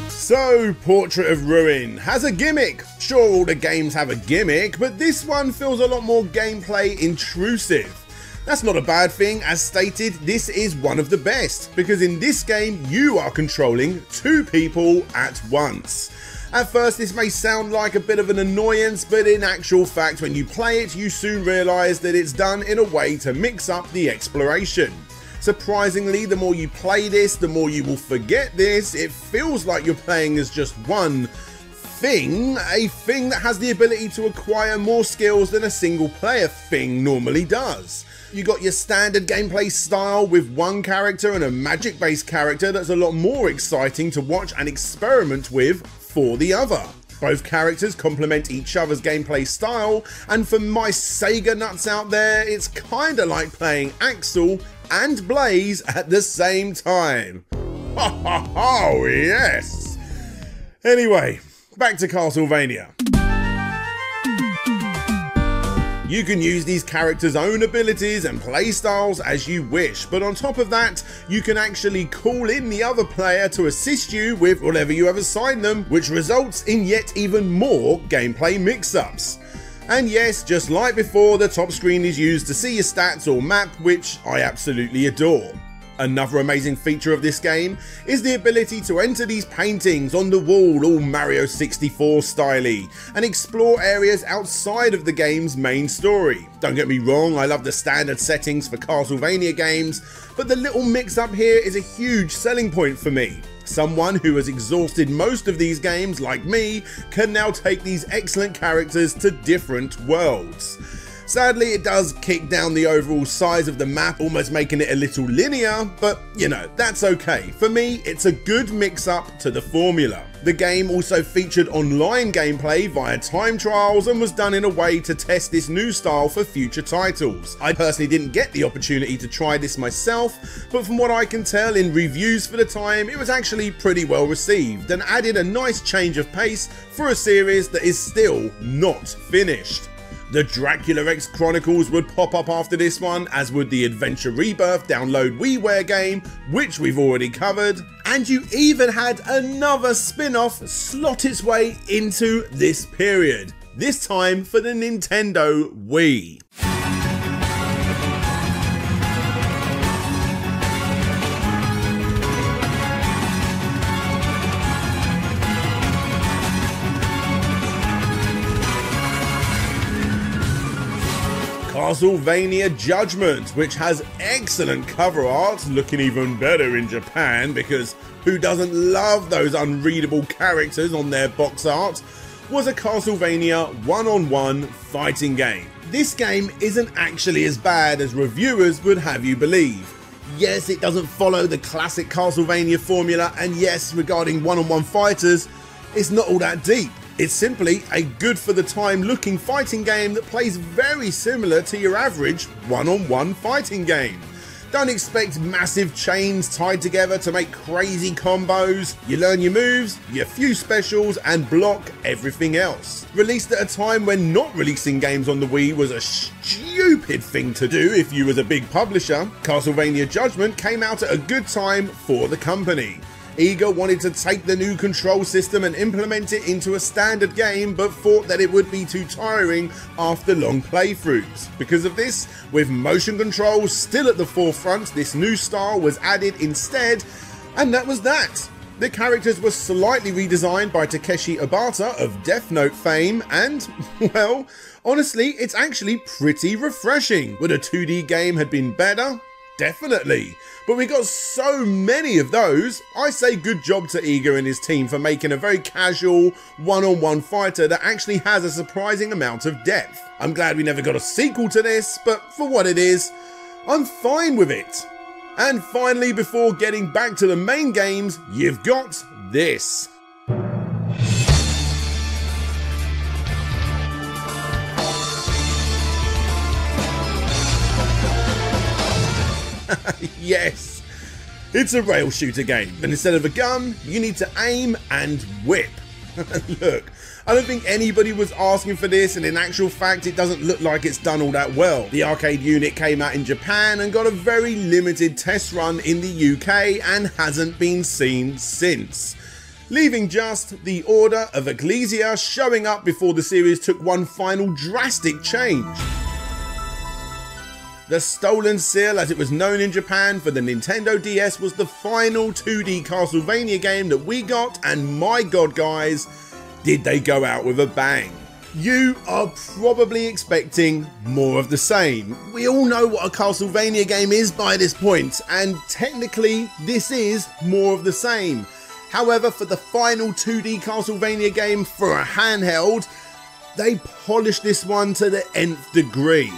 So, Portrait of Ruin has a gimmick. Sure, all the games have a gimmick, but this one feels a lot more gameplay intrusive. That's not a bad thing, as stated, this is one of the best, because in this game you are controlling 2 people at once. At first this may sound like a bit of an annoyance, but in actual fact when you play it you soon realise that it's done in a way to mix up the exploration. Surprisingly, the more you play this, the more you will forget this. It feels like you're playing as just one thing, a thing that has the ability to acquire more skills than a single player thing normally does. You got your standard gameplay style with one character and a magic based character that's a lot more exciting to watch and experiment with for the other. Both characters complement each other's gameplay style, and for my Sega nuts out there, it's kinda like playing Axel and Blaze at the same time. Ha ha ha, yes! Anyway, back to Castlevania. You can use these characters' own abilities and playstyles as you wish, but on top of that, you can actually call in the other player to assist you with whatever you have assigned them, which results in yet even more gameplay mix-ups. And yes, just like before, the top screen is used to see your stats or map, which I absolutely adore. Another amazing feature of this game is the ability to enter these paintings on the wall all Mario 64 styly and explore areas outside of the game's main story. Don't get me wrong, I love the standard settings for Castlevania games, but the little mix up here is a huge selling point for me. Someone who has exhausted most of these games, like me, can now take these excellent characters to different worlds. Sadly, it does kick down the overall size of the map, almost making it a little linear, but you know, that's okay. For me, it's a good mix-up to the formula. The game also featured online gameplay via time trials and was done in a way to test this new style for future titles. I personally didn't get the opportunity to try this myself, but from what I can tell in reviews for the time, it was actually pretty well received and added a nice change of pace for a series that is still not finished. The Dracula X Chronicles would pop up after this one, as would the Adventure Rebirth download WiiWare game, which we've already covered, and you even had another spin-off slot its way into this period. this time for the Nintendo Wii. Castlevania Judgment, which has excellent cover art, looking even better in Japan because who doesn't love those unreadable characters on their box art, was a Castlevania one-on-one fighting game. This game isn't actually as bad as reviewers would have you believe. Yes, it doesn't follow the classic Castlevania formula, and yes, regarding one-on-one fighters, it's not all that deep. It's simply a good for the time looking fighting game that plays very similar to your average one-on-one fighting game. Don't expect massive chains tied together to make crazy combos. You learn your moves, your few specials, and block everything else. Released at a time when not releasing games on the Wii was a stupid thing to do if you was a big publisher, Castlevania Judgment came out at a good time for the company. Eager wanted to take the new control system and implement it into a standard game, but thought that it would be too tiring after long playthroughs. Because of this, with motion controls still at the forefront, this new style was added instead, and that was that. The characters were slightly redesigned by Takeshi Obata of Death Note fame, and, well, honestly, it's actually pretty refreshing. Would a 2D game have been better? Definitely. But we got so many of those, I say good job to Iga and his team for making a very casual one-on-one fighter that actually has a surprising amount of depth. I'm glad we never got a sequel to this, but for what it is, I'm fine with it. And finally, before getting back to the main games, you've got this. Yes, it's a rail shooter game, but instead of a gun, you need to aim and whip. Look, I don't think anybody was asking for this, and in actual fact it doesn't look like it's done all that well. The arcade unit came out in Japan and got a very limited test run in the UK and hasn't been seen since, leaving just the Order of Ecclesia showing up before the series took one final drastic change. The Stolen Seal, as it was known in Japan for the Nintendo DS, was the final 2D Castlevania game that we got, and my god guys, did they go out with a bang. You are probably expecting more of the same. We all know what a Castlevania game is by this point, and technically this is more of the same. However, for the final 2D Castlevania game for a handheld, they polished this one to the nth degree.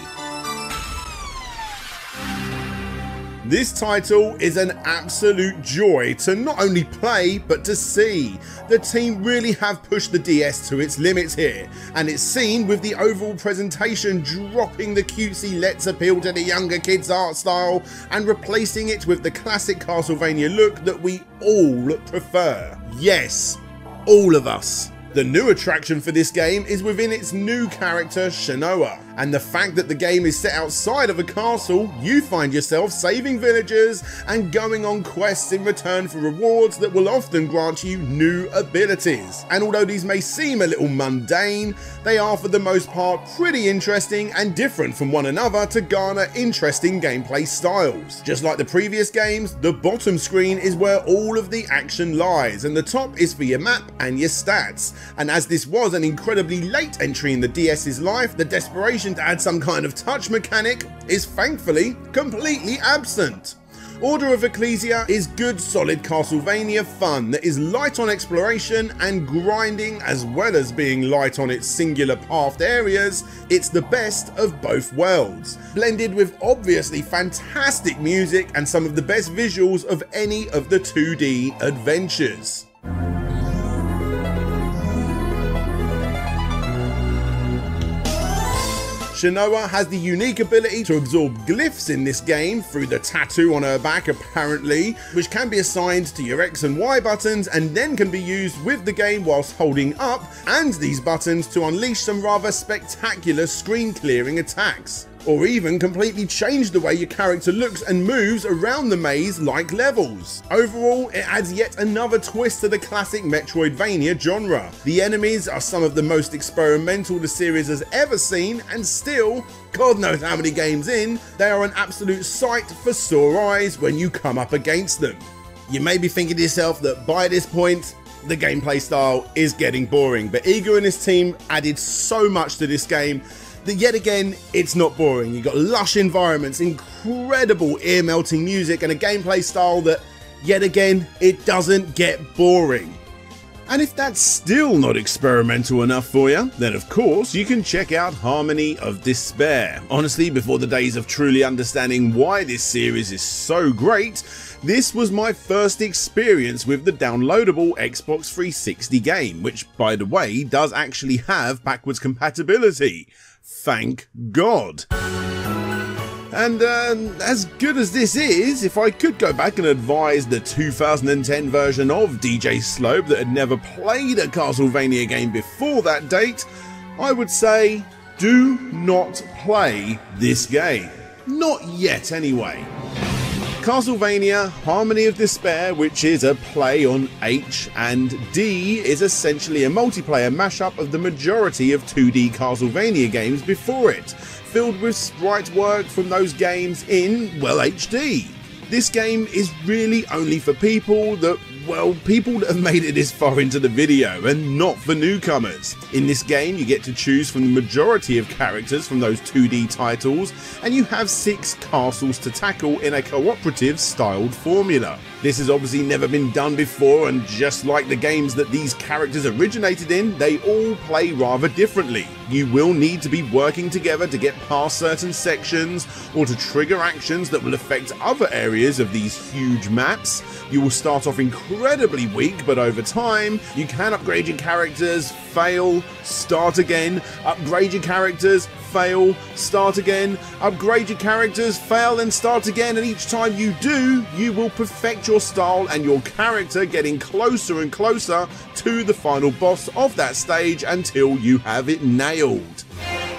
This title is an absolute joy to not only play, but to see. The team really have pushed the DS to its limits here, and it's seen with the overall presentation dropping the cutesy let's appeal to the younger kids art style and replacing it with the classic Castlevania look that we all prefer. Yes, all of us. The new attraction for this game is within its new character, Shinoa, and the fact that the game is set outside of a castle, you find yourself saving villagers and going on quests in return for rewards that will often grant you new abilities. And although these may seem a little mundane, they are for the most part pretty interesting and different from one another to garner interesting gameplay styles. Just like the previous games, the bottom screen is where all of the action lies, and the top is for your map and your stats. And as this was an incredibly late entry in the DS's life, the desperation to add some kind of touch mechanic is thankfully completely absent. Order of Ecclesia is good solid Castlevania fun that is light on exploration and grinding, as well as being light on its singular pathed areas. It's the best of both worlds, blended with obviously fantastic music and some of the best visuals of any of the 2D adventures. Shinoa has the unique ability to absorb glyphs in this game through the tattoo on her back apparently, which can be assigned to your X and Y buttons and then can be used with the game whilst holding up and these buttons to unleash some rather spectacular screen clearing attacks. or even completely change the way your character looks and moves around the maze-like levels. Overall, it adds yet another twist to the classic Metroidvania genre. The enemies are some of the most experimental the series has ever seen, and still, God knows how many games in, they are an absolute sight for sore eyes when you come up against them. You may be thinking to yourself that by this point, the gameplay style is getting boring, but Iga and his team added so much to this game that yet again, it's not boring. You've got lush environments, incredible ear-melting music, and a gameplay style that, yet again, it doesn't get boring. And if that's still not experimental enough for you, then of course you can check out Harmony of Despair. Honestly, before the days of truly understanding why this series is so great, this was my first experience with the downloadable Xbox 360 game, which, by the way, does actually have backwards compatibility. Thank God. And as good as this is, if I could go back and advise the 2010 version of DJ Slope that had never played a Castlevania game before that date, I would say, do not play this game. Not yet, anyway. Castlevania Harmony of Despair, which is a play on H and D, is essentially a multiplayer mashup of the majority of 2D Castlevania games before it, filled with sprite work from those games in, well, HD. This game is really only for people that have made it this far into the video, and not for newcomers. In this game, you get to choose from the majority of characters from those 2D titles, and you have 6 castles to tackle in a cooperative styled formula. This has obviously never been done before, and just like the games that these characters originated in, they all play rather differently. You will need to be working together to get past certain sections, or to trigger actions that will affect other areas of these huge maps. You will start off incredibly weak, but over time, you can upgrade your characters, fail, start again, upgrade your characters, fail, start again, upgrade your characters, fail and start again, and each time you do, you will perfect your style and your character, getting closer and closer to the final boss of that stage until you have it nailed.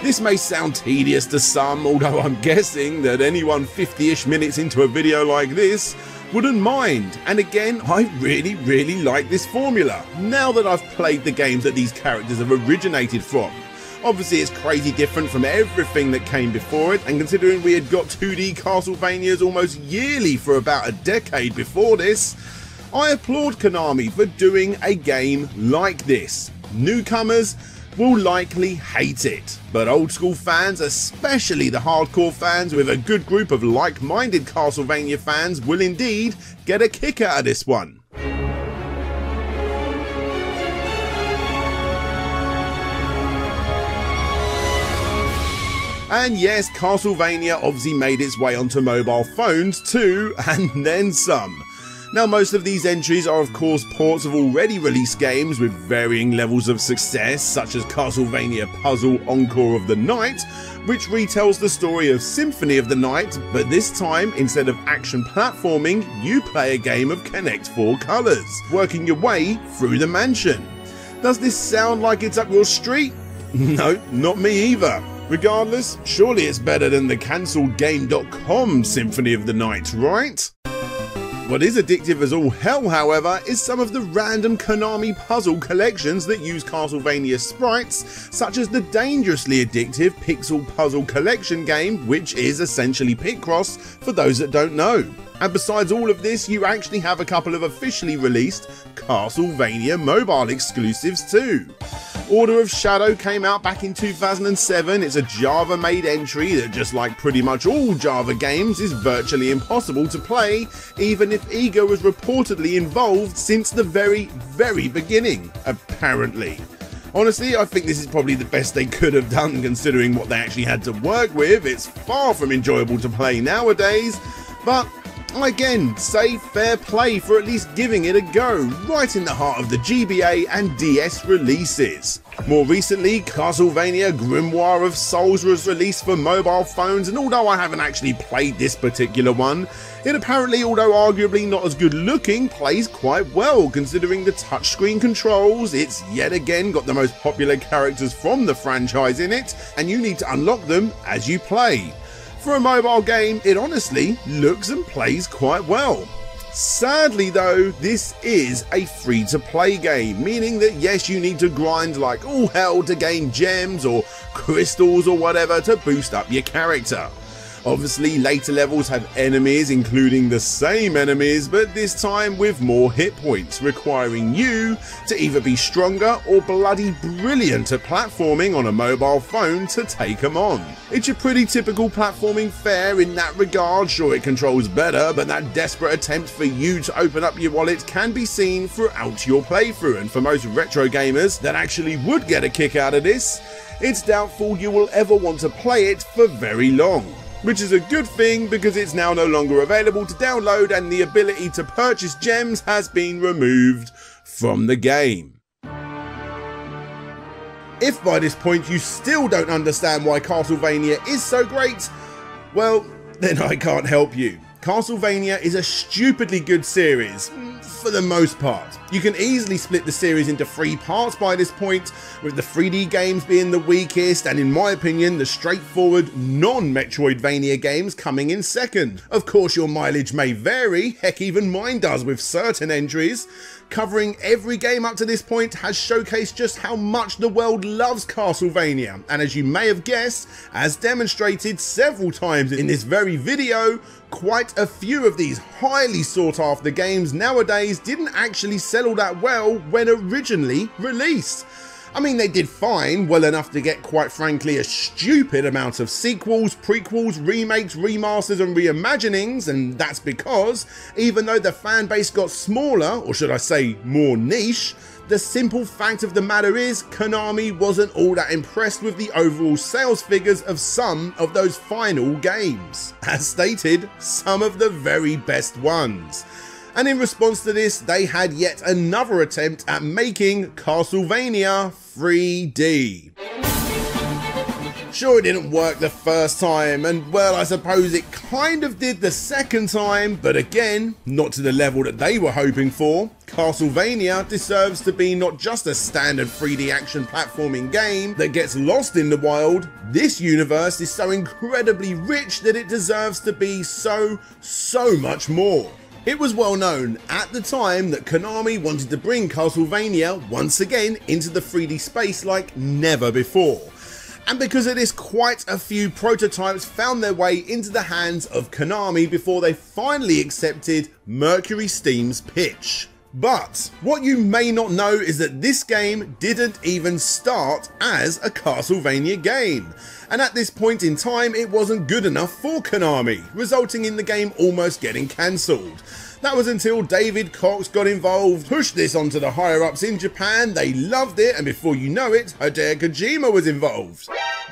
This may sound tedious to some, although I'm guessing that anyone 50-ish minutes into a video like this wouldn't mind. And again, I really like this formula, now that I've played the games that these characters have originated from. Obviously it's crazy different from everything that came before it, and considering we had got 2D Castlevanias almost yearly for about a decade before this, I applaud Konami for doing a game like this. Newcomers will likely hate it, but old school fans, especially the hardcore fans with a good group of like-minded Castlevania fans, will indeed get a kick out of this one. And yes, Castlevania obviously made its way onto mobile phones too, and then some. Now, most of these entries are of course ports of already released games with varying levels of success, such as Castlevania Puzzle Encore of the Night, which retells the story of Symphony of the Night, but this time, instead of action platforming, you play a game of Connect 4 Colors, working your way through the mansion. Does this sound like it's up your street? No, not me either. Regardless, surely it's better than the cancelledgame.com Symphony of the Night, right? What is addictive as all hell, however, is some of the random Konami puzzle collections that use Castlevania sprites, such as the dangerously addictive Pixel Puzzle Collection game, which is essentially Picross for those that don't know. And besides all of this, you actually have a couple of officially released Castlevania mobile exclusives too. Order of Shadow came out back in 2007. It's a Java-made entry that, just like pretty much all Java games, is virtually impossible to play, even if Iga was reportedly involved since the very beginning, apparently. Honestly, I think this is probably the best they could have done considering what they actually had to work with. It's far from enjoyable to play nowadays, but I again say fair play for at least giving it a go, right in the heart of the GBA and DS releases. More recently, Castlevania Grimoire of Souls was released for mobile phones, and although I haven't actually played this particular one, it apparently, although arguably not as good looking, plays quite well considering the touchscreen controls. It's yet again got the most popular characters from the franchise in it, and you need to unlock them as you play. For a mobile game, it honestly looks and plays quite well. Sadly though, this is a free-to-play game, meaning that yes, you need to grind like all hell to gain gems or crystals or whatever to boost up your character. Obviously, later levels have enemies, including the same enemies, but this time with more hit points, requiring you to either be stronger or bloody brilliant at platforming on a mobile phone to take them on. It's a pretty typical platforming fare in that regard. Sure, it controls better, but that desperate attempt for you to open up your wallet can be seen throughout your playthrough, and for most retro gamers that actually would get a kick out of this, it's doubtful you will ever want to play it for very long. Which is a good thing because it's now no longer available to download and the ability to purchase gems has been removed from the game. If by this point you still don't understand why Castlevania is so great, well, then I can't help you. Castlevania is a stupidly good series, for the most part. You can easily split the series into 3 parts by this point, with the 3D games being the weakest, and in my opinion, the straightforward non-Metroidvania games coming in second. Of course, your mileage may vary, heck even mine does with certain entries. Covering every game up to this point has showcased just how much the world loves Castlevania, and as you may have guessed, as demonstrated several times in this very video, quite a few of these highly sought after games nowadays didn't actually sell all that well when originally released. I mean, they did fine, well enough to get, quite frankly, a stupid amount of sequels, prequels, remakes, remasters and reimaginings, and that's because, even though the fan base got smaller, or should I say more niche, the simple fact of the matter is Konami wasn't all that impressed with the overall sales figures of some of those final games. As stated, some of the very best ones. And in response to this, they had yet another attempt at making Castlevania 3D. Sure, it didn't work the first time, and well, I suppose it kind of did the second time, but again, not to the level that they were hoping for. Castlevania deserves to be not just a standard 3D action platforming game that gets lost in the wild. This universe is so incredibly rich that it deserves to be so much more. It was well known at the time that Konami wanted to bring Castlevania once again into the 3D space like never before. And because of this, quite a few prototypes found their way into the hands of Konami before they finally accepted Mercury Steam's pitch. But what you may not know is that this game didn't even start as a Castlevania game. And at this point in time, it wasn't good enough for Konami, resulting in the game almost getting cancelled. That was until David Cox got involved, pushed this onto the higher ups in Japan, they loved it, and before you know it, Hideo Kojima was involved.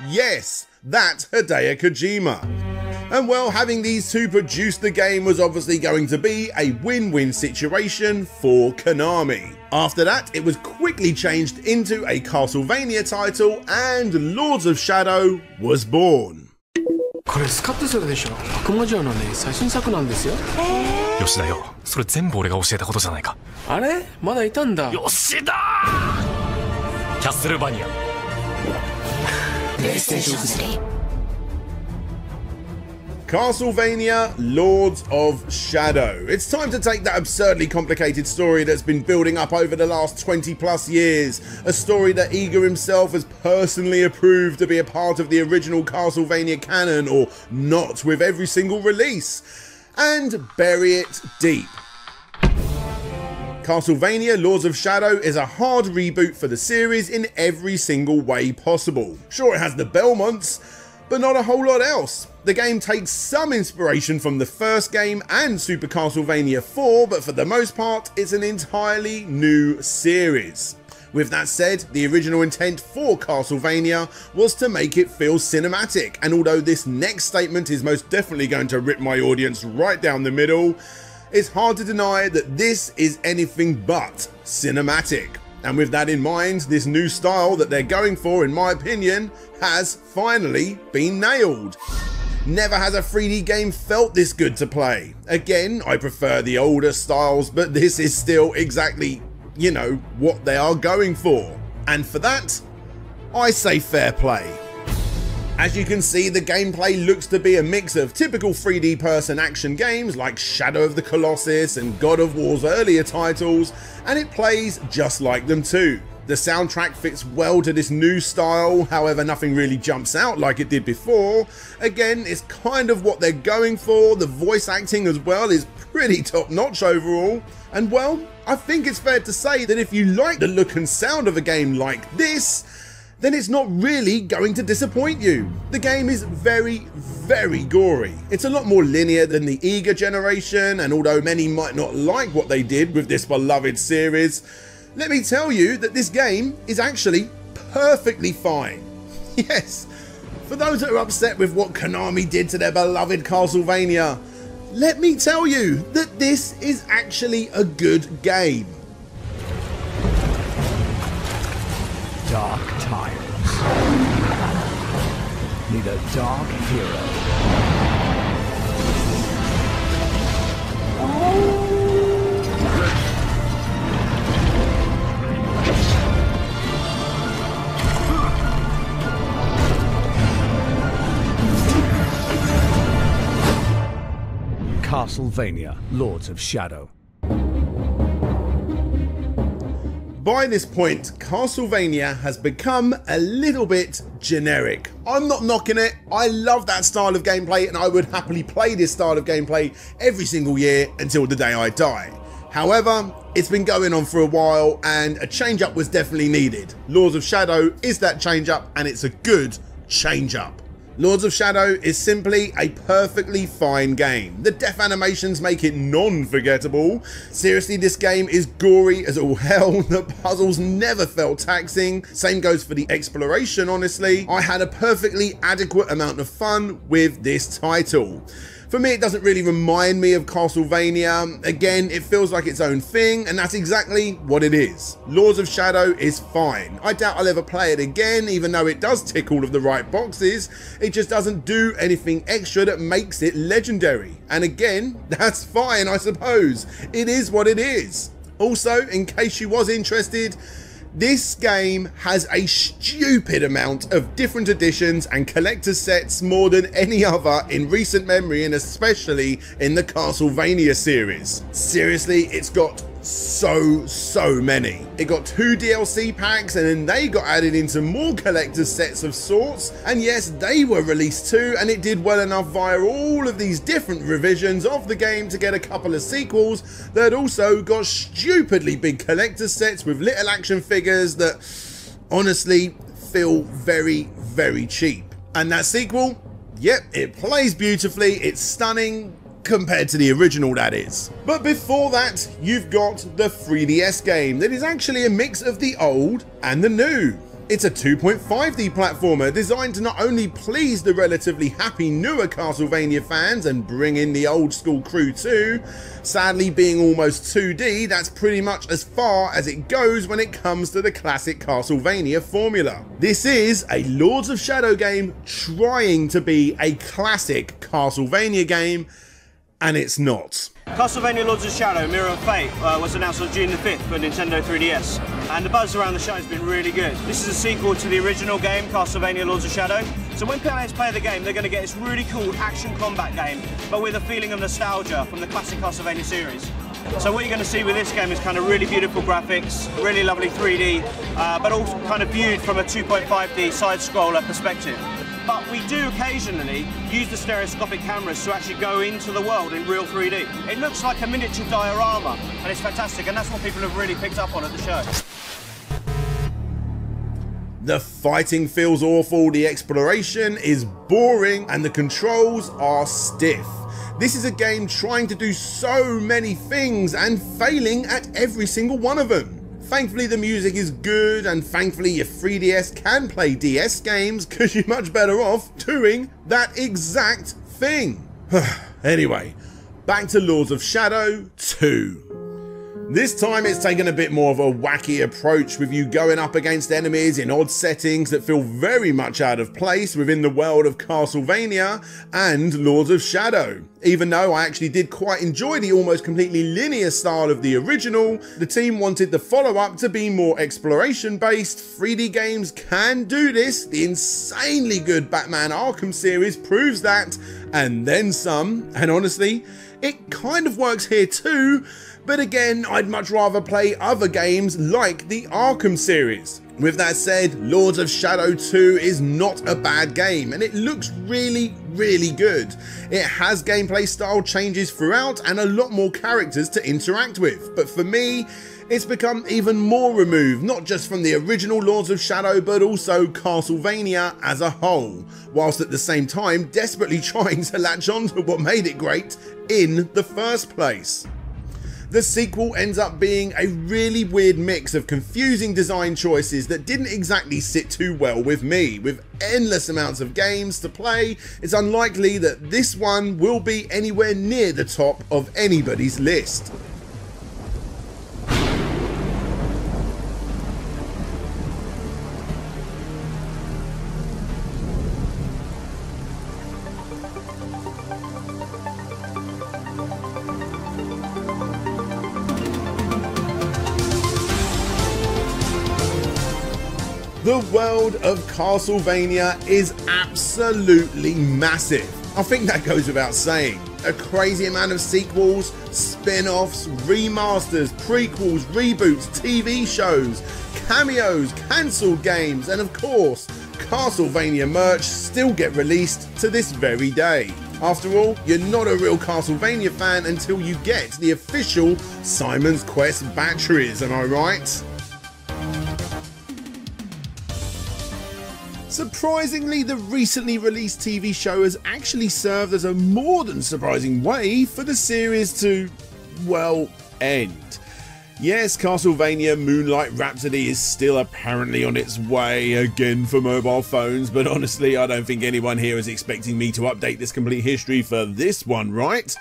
Yes, that Hideo Kojima. And well, having these two produce the game was obviously going to be a win-win situation for Konami. After that, it was quickly changed into a Castlevania title, and Lords of Shadow was born. これスカッとするでしょ。悪魔城のね、最新作なんですよ。吉田よ、それ全部俺が教えたことじゃないか。あれ、まだいたんだ。吉田。キャッスルバニア。PlayStation 3. Castlevania Lords of Shadow. It's time to take that absurdly complicated story that's been building up over the last 20+ years, a story that Iga himself has personally approved to be a part of the original Castlevania canon, or not, with every single release, and bury it deep. Castlevania Lords of Shadow is a hard reboot for the series in every single way possible. Sure, it has the Belmonts, but not a whole lot else. The game takes some inspiration from the first game and Super Castlevania IV, but for the most part, it's an entirely new series. With that said, the original intent for Castlevania was to make it feel cinematic, and although this next statement is most definitely going to rip my audience right down the middle, it's hard to deny that this is anything but cinematic. And with that in mind, this new style that they're going for, in my opinion, has finally been nailed. Never has a 3D game felt this good to play. Again, I prefer the older styles, but this is still exactly, you know, what they are going for. And for that, I say fair play. As you can see, the gameplay looks to be a mix of typical 3D person action games like Shadow of the Colossus and God of War's earlier titles, and it plays just like them too. The soundtrack fits well to this new style, however nothing really jumps out like it did before. Again, it's kind of what they're going for. The voice acting as well is pretty top notch overall. And well, I think it's fair to say that if you like the look and sound of a game like this, then it's not really going to disappoint you. The game is very, very gory. It's a lot more linear than the Eager generation, and although many might not like what they did with this beloved series, let me tell you that this game is actually perfectly fine. Yes, for those that are upset with what Konami did to their beloved Castlevania, let me tell you that this is actually a good game. Dark times need a dark hero. Castlevania, Lords of Shadow. By this point, Castlevania has become a little bit generic. I'm not knocking it. I love that style of gameplay, and I would happily play this style of gameplay every single year until the day I die. However, it's been going on for a while, and a change up was definitely needed. Lords of Shadow is that change up, and it's a good change up. Lords of Shadow is simply a perfectly fine game. The death animations make it non-forgettable. Seriously, this game is gory as all hell. The puzzles never felt taxing. Same goes for the exploration, honestly. I had a perfectly adequate amount of fun with this title. For me, it doesn't really remind me of Castlevania. Again, it feels like its own thing, and that's exactly what it is. Lords of Shadow is fine. I doubt I'll ever play it again, even though it does tick all of the right boxes. It just doesn't do anything extra that makes it legendary. And again, that's fine, I suppose. It is what it is. Also, in case you was interested, this game has a stupid amount of different editions and collector's sets, more than any other in recent memory, and especially in the Castlevania series. Seriously, it's got so many. It got 2 DLC packs, and then they got added into more collector's sets of sorts, and yes, they were released too, and it did well enough via all of these different revisions of the game to get a couple of sequels that also got stupidly big collector's sets with little action figures that honestly feel very, very cheap. And that sequel, yep, it plays beautifully, it's stunning, compared to the original, that is. But before that, you've got the 3DS game that is actually a mix of the old and the new. It's a 2.5D platformer designed to not only please the relatively happy newer Castlevania fans and bring in the old school crew too. Sadly, being almost 2D, that's pretty much as far as it goes when it comes to the classic Castlevania formula. This is a Lords of Shadow game trying to be a classic Castlevania game, and it's not. Castlevania Lords of Shadow Mirror of Fate was announced on June the 5th for Nintendo 3DS, and the buzz around the show has been really good. This is a sequel to the original game, Castlevania Lords of Shadow, so when players play the game, they're going to get this really cool action combat game, but with a feeling of nostalgia from the classic Castlevania series. So what you're going to see with this game is kind of really beautiful graphics, really lovely 3D, but also kind of viewed from a 2.5D side-scroller perspective. But we do occasionally use the stereoscopic cameras to actually go into the world in real 3D. It looks like a miniature diorama, and it's fantastic, and that's what people have really picked up on at the show. The fighting feels awful, the exploration is boring, and the controls are stiff. This is a game trying to do so many things and failing at every single one of them. Thankfully the music is good, and thankfully your 3DS can play DS games, because you're much better off doing that exact thing. Anyway, back to Lords of Shadow 2. This time it's taken a bit more of a wacky approach, with you going up against enemies in odd settings that feel very much out of place within the world of Castlevania and Lords of Shadow. Even though I actually did quite enjoy the almost completely linear style of the original, the team wanted the follow-up to be more exploration based. 3D games can do this. The insanely good Batman Arkham series proves that, and then some, and honestly, it kind of works here too. But again, I'd much rather play other games like the Arkham series. With that said, Lords of Shadow 2 is not a bad game, and it looks really, really good. It has gameplay style changes throughout and a lot more characters to interact with, but for me, it's become even more removed, not just from the original Lords of Shadow, but also Castlevania as a whole, whilst at the same time desperately trying to latch on to what made it great in the first place. The sequel ends up being a really weird mix of confusing design choices that didn't exactly sit too well with me. With endless amounts of games to play, it's unlikely that this one will be anywhere near the top of anybody's list. The world of Castlevania is absolutely massive. I think that goes without saying. A crazy amount of sequels, spin-offs, remasters, prequels, reboots, TV shows, cameos, cancelled games, and of course, Castlevania merch still get released to this very day. After all, you're not a real Castlevania fan until you get the official Simon's Quest batteries, am I right? Surprisingly, the recently released TV show has actually served as a more than surprising way for the series to, well, end. Yes, Castlevania Moonlight Rhapsody is still apparently on its way again for mobile phones, but honestly, I don't think anyone here is expecting me to update this complete history for this one, right?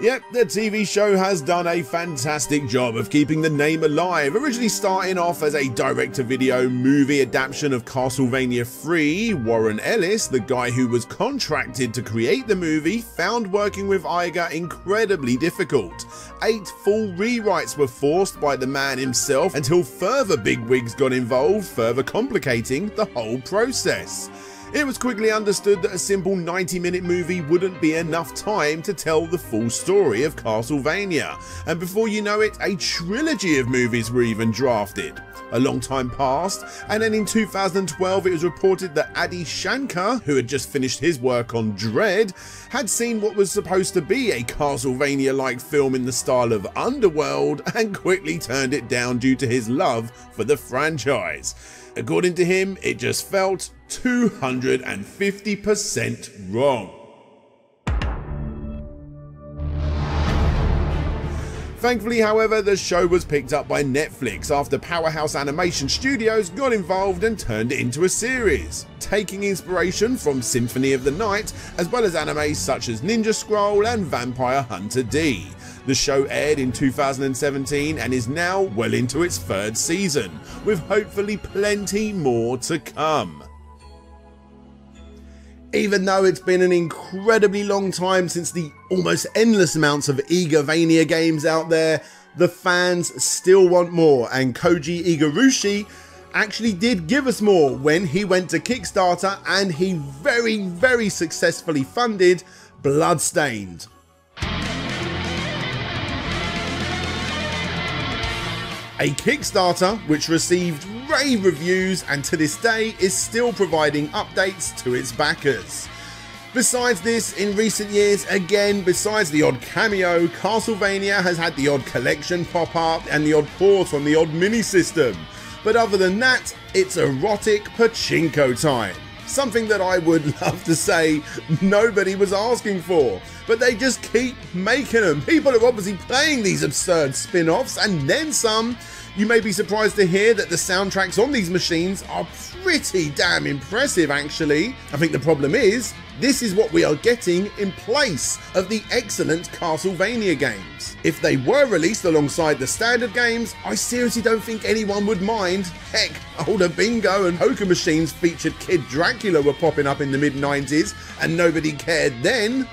Yep, the TV show has done a fantastic job of keeping the name alive, originally starting off as a direct-to-video movie adaptation of Castlevania III. Warren Ellis, the guy who was contracted to create the movie, found working with Iger incredibly difficult. 8 full rewrites were forced by the man himself until further bigwigs got involved, further complicating the whole process. It was quickly understood that a simple 90-minute movie wouldn't be enough time to tell the full story of Castlevania, and before you know it, a trilogy of movies were even drafted. A long time passed, and then in 2012 it was reported that Adi Shankar, who had just finished his work on Dread, had seen what was supposed to be a Castlevania-like film in the style of Underworld, and quickly turned it down due to his love for the franchise. According to him, it just felt 250% wrong. Thankfully, however, the show was picked up by Netflix after Powerhouse Animation Studios got involved and turned it into a series, taking inspiration from Symphony of the Night, as well as anime such as Ninja Scroll and Vampire Hunter D. The show aired in 2017 and is now well into its 3rd season, with hopefully plenty more to come. Even though it's been an incredibly long time since the almost endless amounts of Igavania games out there, the fans still want more, and Koji Igarashi actually did give us more when he went to Kickstarter and he very successfully funded Bloodstained. A Kickstarter which received rave reviews and to this day is still providing updates to its backers. Besides this, in recent years, again, besides the odd cameo, Castlevania has had the odd collection pop up and the odd port from the odd mini system. But other than that, it's erotic pachinko time. something that I would love to say nobody was asking for. But they just keep making them. People are obviously playing these absurd spin-offs and then some. You may be surprised to hear that the soundtracks on these machines are pretty damn impressive actually. I think the problem is, this is what we are getting in place of the excellent Castlevania games. If they were released alongside the standard games, I seriously don't think anyone would mind. Heck, older Bingo and Poker machines featured Kid Dracula were popping up in the mid-90s and nobody cared then.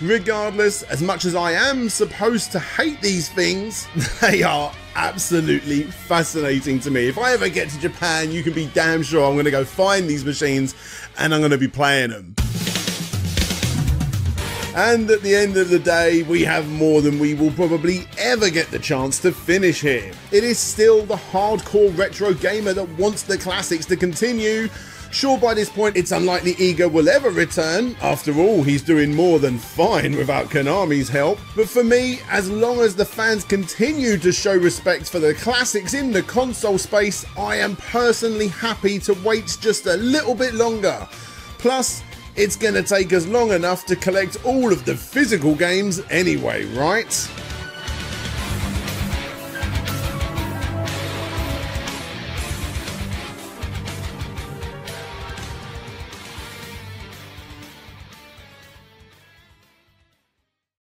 Regardless, as much as I am supposed to hate these things, they are absolutely fascinating to me. If I ever get to Japan, you can be damn sure I'm going to go find these machines and I'm going to be playing them. And at the end of the day, we have more than we will probably ever get the chance to finish here. It is still the hardcore retro gamer that wants the classics to continue. Sure, by this point it's unlikely Iga will ever return. After all, he's doing more than fine without Konami's help. But for me, as long as the fans continue to show respect for the classics in the console space, I am personally happy to wait just a little bit longer. Plus, it's gonna take us long enough to collect all of the physical games anyway, right?